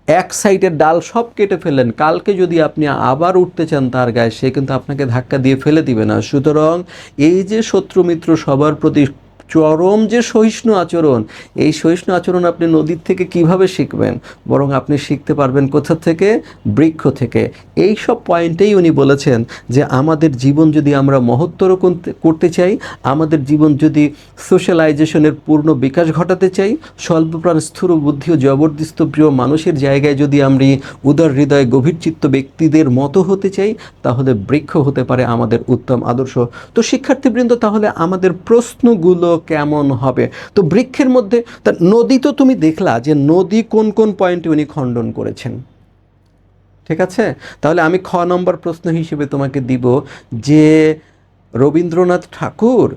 এক সাইডের ডাল সব কেটে ফেললেন, কালকে যদি আপনি আবার উঠতে চান তার গায়ে, সে কিন্তু আপনাকে ধাক্কা দিয়ে ফেলে দিবে না। সুতরাং এই যে শত্রু মিত্র সবার প্রতি চরম যে সহিষ্ণু আচরণ, এই সহিষ্ণু আচরণ আপনি নদীর থেকে কিভাবে শিখবেন? বরং আপনি শিখতে পারবেন কোথা থেকে? বৃক্ষ থেকে। এই সব পয়েন্টেই উনি বলেছেন যে আমাদের জীবন যদি আমরা মহত্তর করতে চাই, আমাদের জীবন যদি সোশ্যালাইজেশনের পূর্ণ বিকাশ ঘটাতে চাই, স্বল্পপ্রাণ স্থূর বুদ্ধি ও জবরদস্ত প্রিয় মানুষের জায়গায় যদি আমরা উদার হৃদয় গভীর চিত্ত ব্যক্তিদের মতো হতে চাই, তাহলে বৃক্ষ হতে পারে আমাদের উত্তম আদর্শ। তো শিক্ষার্থীবৃন্দ, তাহলে আমাদের প্রশ্নগুলো কেমন হবে? তো বৃক্ষের মধ্যে নদী, তো তুমি দেখলা যে নদী কোন কোন পয়েন্টে উনি খণ্ডন করেছেন, ঠিক আছে? তাহলে আমি খ নম্বর প্রশ্ন হিসেবে তোমাকে দিব যে রবীন্দ্রনাথ ঠাকুর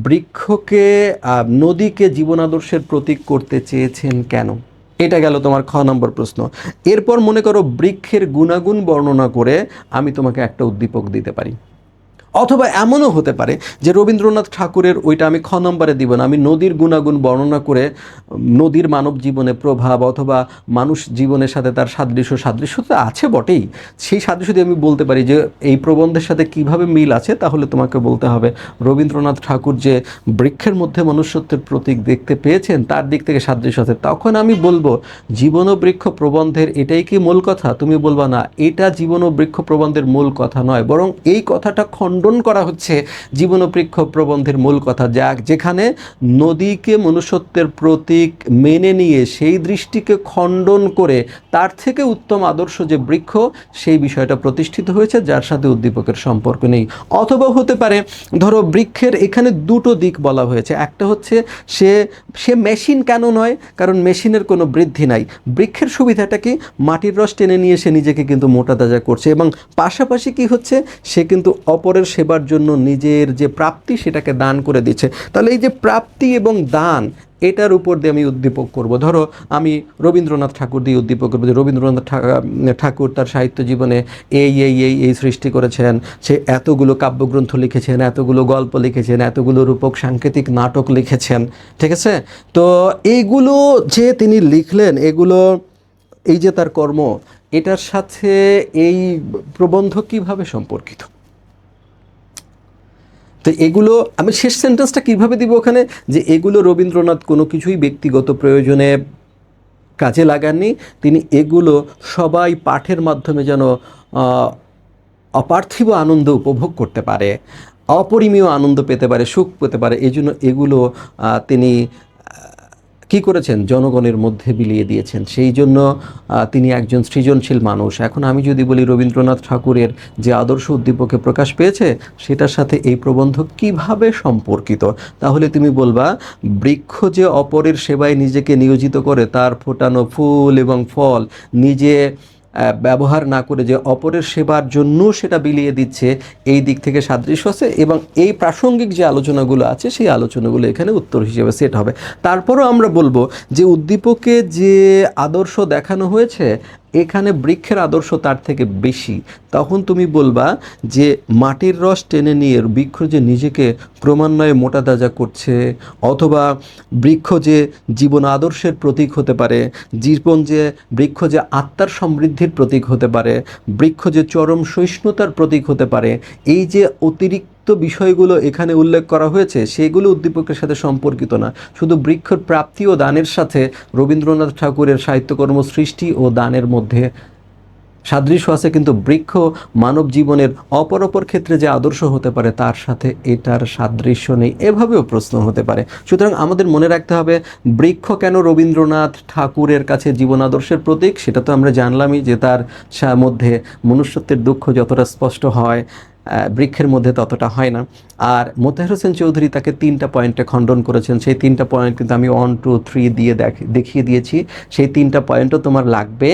বৃক্ষকে নদীকে জীবন আদর্শের প্রতীক করতে চেয়েছেন কেন? এটা গেল তোমার খ নম্বর প্রশ্ন। এরপর মনে করো বৃক্ষের গুণাগুণ বর্ণনা করে আমি তোমাকে একটা উদ্দীপক দিতে পারি। অথবা এমনও হতে পারে যে রবীন্দ্রনাথ ঠাকুরের ওইটা আমি খ নম্বরে দিব না, আমি নদীর গুণাগুণ বর্ণনা করে নদীর মানব জীবনে প্রভাব অথবা মানুষ জীবনের সাথে তার সাদৃশ্য তো আছে বটেই, সেই সাদৃশ্য দিয়ে আমি বলতে পারি যে এই প্রবন্ধের সাথে কিভাবে মিল আছে। তাহলে তোমাকে বলতে হবে রবীন্দ্রনাথ ঠাকুর যে বৃক্ষের মধ্যে মনুষ্যত্বের প্রতীক দেখতে পেয়েছেন, তার দিক থেকে সাদৃশ্য আছে। তখন আমি বলবো জীবন ও বৃক্ষ প্রবন্ধের এটাই কি মূল কথা? তুমি বলবা না, এটা জীবন ও বৃক্ষ প্রবন্ধের মূল কথা নয়, বরং এই কথাটা খণ্ডন করা হচ্ছে জীবন ও বৃক্ষ প্রবন্ধের মূল কথা, যেখানে নদীকে মনুষ্যত্বের প্রতীক মেনে নিয়ে সেই দৃষ্টিকে খণ্ডন করে তার থেকে উত্তম আদর্শ যে বৃক্ষ, সেই বিষয়টা প্রতিষ্ঠিত হয়েছে, যার সাথে উদ্দীপকের সম্পর্ক নেই। অথবা হতে পারে, ধরো বৃক্ষের এখানে দুটো দিক বলা হয়েছে, একটা হচ্ছে সে মেশিন কেন নয়, কারণ মেশিনের কোনো বৃদ্ধি নাই। বৃক্ষের সুবিধাটা কি? মাটির রস টেনে নিয়ে সে নিজেকে কিন্তু মোটা তাজা করছে, এবং পাশাপাশি কি হচ্ছে, সে কিন্তু অপরের সেবার জন্য নিজের যে প্রাপ্তি সেটাকে দান করে দিচ্ছে। তাহলে এই যে প্রাপ্তি এবং দান, এটার উপর দিয়ে আমি উদ্দীপক করব। ধরো আমি রবীন্দ্রনাথ ঠাকুর দিয়ে উদ্দীপক করবো যে রবীন্দ্রনাথ ঠাকুর তার সাহিত্য জীবনে এই সৃষ্টি করেছেন, সে এতগুলো কাব্যগ্রন্থ লিখেছেন, এতগুলো গল্প লিখেছেন, এতগুলো রূপক সাংকেতিক নাটক লিখেছেন, ঠিক আছে? তো এইগুলো যে তিনি লিখলেন, এগুলো এই যে তার কর্ম, এটার সাথে এই প্রবন্ধ কিভাবে সম্পর্কিত? তো এগুলো আমি শেষ সেন্টেন্সটা কিভাবে দিব ওখানে, যে এগুলো রবীন্দ্রনাথ কোনো কিছুই ব্যক্তিগত প্রয়োজনে কাজে লাগাননি। তিনি এগুলো সবাই পাঠের মাধ্যমে যেন অপার্থিব আনন্দ উপভোগ করতে পারে, অপরিমেয় আনন্দ পেতে পারে, সুখ পেতে পারে, এই জন্য এগুলো তিনি কি করেছেন, জনগণের মধ্যে বিলিয়ে দিয়েছেন। সেই জন্য তিনি একজন সৃজনশীল মানুষ। এখন আমি যদি বলি রবীন্দ্রনাথ ঠাকুরের যে আদর্শ উদ্দীপকে প্রকাশ পেয়েছে সেটার সাথে এই প্রবন্ধ কিভাবে সম্পর্কিত, তাহলে তুমি বলবা বৃক্ষ যে অপরের সেবায় নিজেকে নিয়োজিত করে, তার ফোটানো ফুল এবং ফল নিজে ব্যবহার না করে যে অপরের সেবার জন্য সেটা বিলিয়ে দিচ্ছে, এই দিক থেকে সাদৃশ্য আছে। এবং এই প্রাসঙ্গিক যে আলোচনাগুলো আছে সেই আলোচনাগুলো এখানে উত্তর হিসেবে সেট হবে। তারপরও আমরা বলবো যে উদ্দীপকে যে আদর্শ দেখানো হয়েছে এখানে বৃক্ষের আদর্শ তার থেকে বেশি। তখন তুমি বলবা যে মাটির রস টেনে নিয়ে বৃক্ষ যে নিজেকে ক্রমান্বয়ে মোটা তাজা করছে, অথবা বৃক্ষ যে জীবন আদর্শের প্রতীক হতে পারে, বৃক্ষ যে আত্মার সমৃদ্ধির প্রতীক হতে পারে, বৃক্ষ যে চরম সহিষ্ণুতার প্রতীক হতে পারে, এই যে অতিরিক্ত বিষয়গুলো এখানে উল্লেখ করা হয়েছে সেগুলো উদ্দীপকের সাথে সম্পর্কিত না। শুধু বৃক্ষের প্রাপ্তি ও দানের সাথে রবীন্দ্রনাথ ঠাকুরের সাহিত্যকর্ম সৃষ্টি ও দানের মধ্যে সাদৃশ্য আছে, কিন্তু বৃক্ষ মানব জীবনের অপর ক্ষেত্রে যে আদর্শ হতে পারে তার সাথে এটার সাদৃশ্য নেই, এভাবেও প্রশ্ন হতে পারে। সুতরাং আমাদের মনে রাখতে হবে বৃক্ষ কেন রবীন্দ্রনাথ ঠাকুরের কাছে জীবন আদর্শের প্রতীক, সেটা তো আমরা জানলামই যে তার মধ্যে মনুষ্যত্বের দুঃখ যতটা স্পষ্ট হয় বৃক্ষের মধ্যে ততটা হয় না। আর মোতাহার হোসেন চৌধুরী তাকে 3টা পয়েন্টে খণ্ডন করেছেন। সেই 3টা পয়েন্ট কিন্তু আমি 1, 2, 3 দিয়ে দেখিয়ে দিয়েছি। সেই 3টা পয়েন্টও তোমার লাগবে।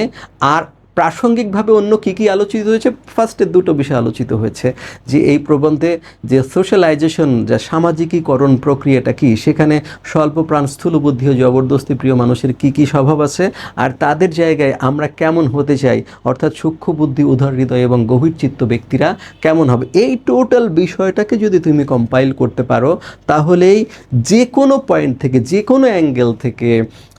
আর প্রাসঙ্গিকভাবে অন্য কী কী আলোচিত হয়েছে, ফার্স্টের 2টো বিষয় আলোচিত হয়েছে যে এই প্রবন্ধে যে সোশ্যালাইজেশন, যা সামাজিকীকরণ প্রক্রিয়াটা কি, সেখানে স্বল্প প্রাণ স্থূল বুদ্ধি ও জবরদস্তি প্রিয় মানুষের কি কি স্বভাব আছে, আর তাদের জায়গায় আমরা কেমন হতে চাই, অর্থাৎ সূক্ষ্ম বুদ্ধি, উদার হৃদয় এবং গভীর চিত্ত ব্যক্তিরা কেমন হবে। এই টোটাল বিষয়টাকে যদি তুমি কম্পাইল করতে পারো তাহলেই যে কোনো পয়েন্ট থেকে, যে কোনো অ্যাঙ্গেল থেকে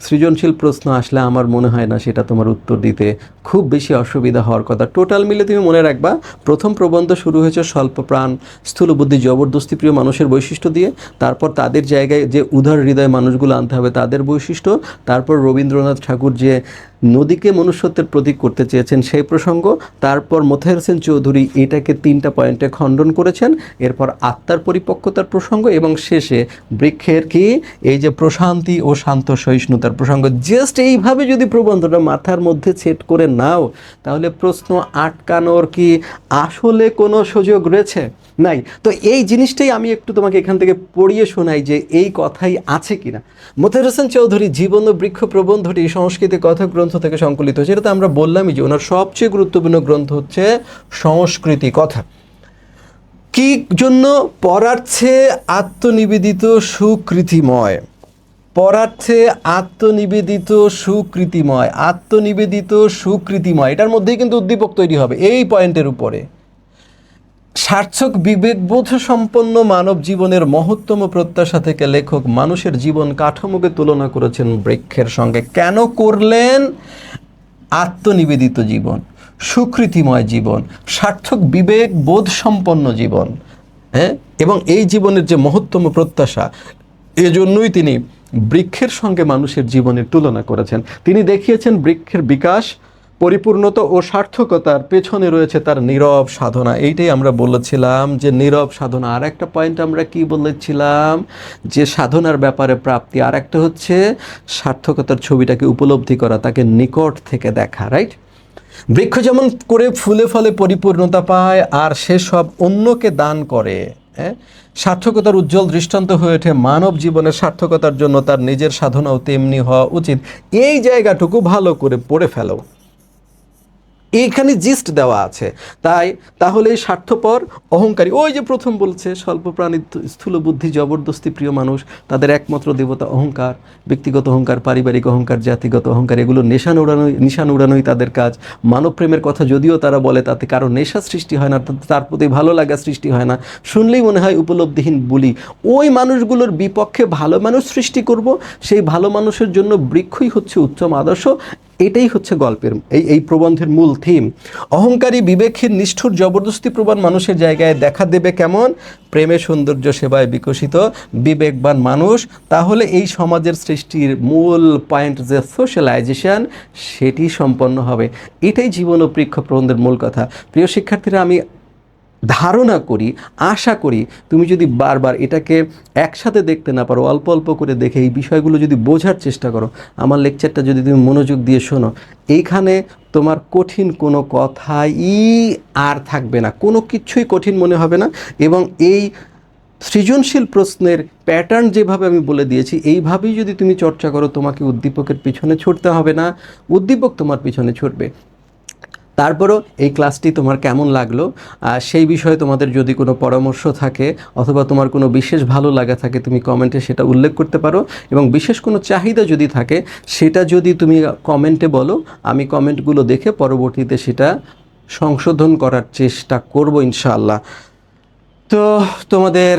সৃজনশীল প্রশ্ন আসলে আমার মনে হয় না সেটা তোমার উত্তর দিতে খুব বেশি অসুবিধা হওয়ার কথা। টোটাল মিলে তুমি মনে রাখবা প্রথম প্রবন্ধ শুরু হয়েছে স্বল্প প্রাণ স্থূল বুদ্ধি জবরদস্তি প্রিয় মানুষের বৈশিষ্ট্য দিয়ে, তারপর তাদের জায়গায় যে উদার হৃদয় মানুষগুলো আনতে হবে তাদের বৈশিষ্ট্য, তারপর রবীন্দ্রনাথ ঠাকুর যে নদীকে মনুষ্যত্বের প্রতীক করতে চেয়েছেন সেই প্রসঙ্গ, তারপর মোতাহার হোসেন চৌধুরী এটাকে 3টা পয়েন্টে খণ্ডন করেছেন, এরপর আত্মার পরিপক্কতার প্রসঙ্গ, এবং শেষে বৃক্ষের কি এই যে প্রশান্তি ও শান্ত সহিষ্ণুতার প্রসঙ্গ। জাস্ট এইভাবে যদি প্রবন্ধটা মাথার মধ্যে সেট করে নাও তাহলে প্রশ্ন আটকানোর কি আসলে কোনো সুযোগ রয়েছে? নাই। তো এই জিনিসটাই আমি একটু তোমাকে এখান থেকে পড়িয়ে শোনাই যে এই কথাই আছে কিনা। মোতাহার হোসেন চৌধুরী জীবন ও বৃক্ষ প্রবন্ধটি সংস্কৃতি কথা গ্রন্থ থেকে সংকলিত হয়েছে। এটা তো আমরা বললামই যে ওনার সবচেয়ে গুরুত্বপূর্ণ গ্রন্থ হচ্ছে সংস্কৃতি কথা। কি জন্য? পরার্থে আত্মনিবেদিত সুকৃতিময়, পরার্থে আত্মনিবেদিত সুকৃতিময়, আত্মনিবেদিত সুকৃতিময়, এটার মধ্যেই কিন্তু উদ্দীপক তৈরি হবে এই পয়েন্টের উপরে। সার্থক বিবেকবোধ সম্পন্ন মানব জীবনের মহত্তম প্রত্যাশা থেকে লেখক মানুষের জীবন কাঠামোকে তুলনা করেছেন বৃক্ষের সঙ্গে। কেন করলেন? আত্মনিবেদিত জীবন, সুকৃতিময় জীবন, সার্থক বিবেক বোধ সম্পন্ন জীবন, হ্যাঁ, এবং এই জীবনের যে মহত্তম প্রত্যাশা, এজন্যই তিনি বৃক্ষের সঙ্গে মানুষের জীবনের তুলনা করেছেন। তিনি দেখিয়েছেন বৃক্ষের বিকাশ, পরিপূর্ণতা ও সার্থকতার পেছনে রয়েছে তার নীরব সাধনা। এইটাই আমরা বলেছিলাম যে নীরব সাধনা। আর একটা পয়েন্ট আমরা কি বলেছিলাম, যে সাধনার ব্যাপারে প্রাপ্তি, আর একটা হচ্ছে সার্থকতার ছবিটাকে উপলব্ধি করা, তাকে নিকট থেকে দেখা, রাইট? বৃক্ষ যেমন করে ফুলে ফলে পরিপূর্ণতা পায় আর সেসব অন্যকে দান করে, হ্যাঁ, সার্থকতার উজ্জ্বল দৃষ্টান্ত হয়ে ওঠে মানব জীবনের সার্থকতার জন্য তার নিজের সাধনাও তেমনি হওয়া উচিত। এই জায়গাটুকু ভালো করে পড়ে ফেলো, এইখানে জিস্ট দেওয়া আছে। তাহলে স্বার্থপর অহংকারী, ওই যে প্রথম বলছে স্বল্প প্রাণী স্থূল বুদ্ধি জবরদস্তি প্রিয় মানুষ, তাদের একমাত্র দেবতা অহংকার, ব্যক্তিগত অহংকার, পারিবারিক অহংকার, জাতিগত অহংকার, এগুলো নিশান উড়ানোই তাদের কাজ। মানব প্রেমের কথা যদিও তারা বলে তাতে কারো নেশা সৃষ্টি হয় না, তার প্রতি ভালো লাগা সৃষ্টি হয় না, শুনলেই মনে হয় উপলব্ধিহীন বলি। ওই মানুষগুলোর বিপক্ষে ভালো মানুষ সৃষ্টি করব, সেই ভালো মানুষের জন্য বৃক্ষই হচ্ছে উত্তম আদর্শ। এটাই হচ্ছে গল্পের এই প্রবন্ধের মূল থিম। অহংকারী বিবেকহীন নিষ্ঠুর জবরদস্তি প্রবণ মানুষের জায়গায় দেখা দেবে কেমন? প্রেমে সৌন্দর্য সেবায় বিকশিত বিবেকবান মানুষ। তাহলে এই সমাজের সৃষ্টির মূল পয়েন্ট যে সোশ্যালাইজেশন, সেটি সম্পন্ন হবে। এটাই জীবন ও বৃক্ষ প্রবন্ধের মূল কথা। প্রিয় শিক্ষার্থীরা, আমি ধারণা করি, আশা করি তুমি যদি বারবার এটাকে একসাথে দেখতে না পারো, অল্প অল্প করে দেখে এই বিষয়গুলো যদি বোঝার চেষ্টা করো, আমার লেকচারটা যদি তুমি মনোযোগ দিয়ে শোনো, এইখানে তোমার কঠিন কোনো কথাই আর থাকবে না, কোনো কিছুই কঠিন মনে হবে না। এবং এই সৃজনশীল প্রশ্নের প্যাটার্ন যেভাবে আমি বলে দিয়েছি, এইভাবেই যদি তুমি চর্চা করো, তোমাকে উদ্দীপকের পিছনে ছুটতে হবে না, উদ্দীপক তোমার পিছনে ছুটবে। তারপরও এই ক্লাসটি তোমার কেমন লাগলো সেই বিষয়ে তোমাদের যদি কোনো পরামর্শ থাকে অথবা তোমার কোনো বিশেষ ভালো লাগা থাকে, তুমি কমেন্টে সেটা উল্লেখ করতে পারো। এবং বিশেষ কোনো চাহিদা যদি থাকে, সেটা যদি তুমি কমেন্টে বলো, আমি কমেন্টগুলো দেখে পরবর্তীতে সেটা সংশোধন করার চেষ্টা করব ইনশাআল্লাহ। তো তোমাদের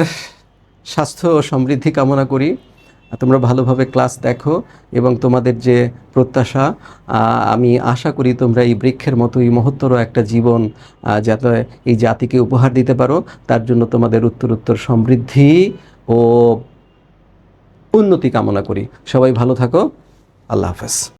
স্বাস্থ্য ও সমৃদ্ধি কামনা করি। তোমরা ভালোভাবে ক্লাস দেখো এবং তোমাদের যে প্রত্যাশা, আমি আশা করি তোমরা এই বৃক্ষের মতোই মহত্তর একটা জীবন যাতে এই জাতিকে উপহার দিতে পারো, তার জন্য তোমাদের উত্তর সমৃদ্ধি ও উন্নতি কামনা করি। সবাই ভালো থাকো। আল্লাহ হাফেজ।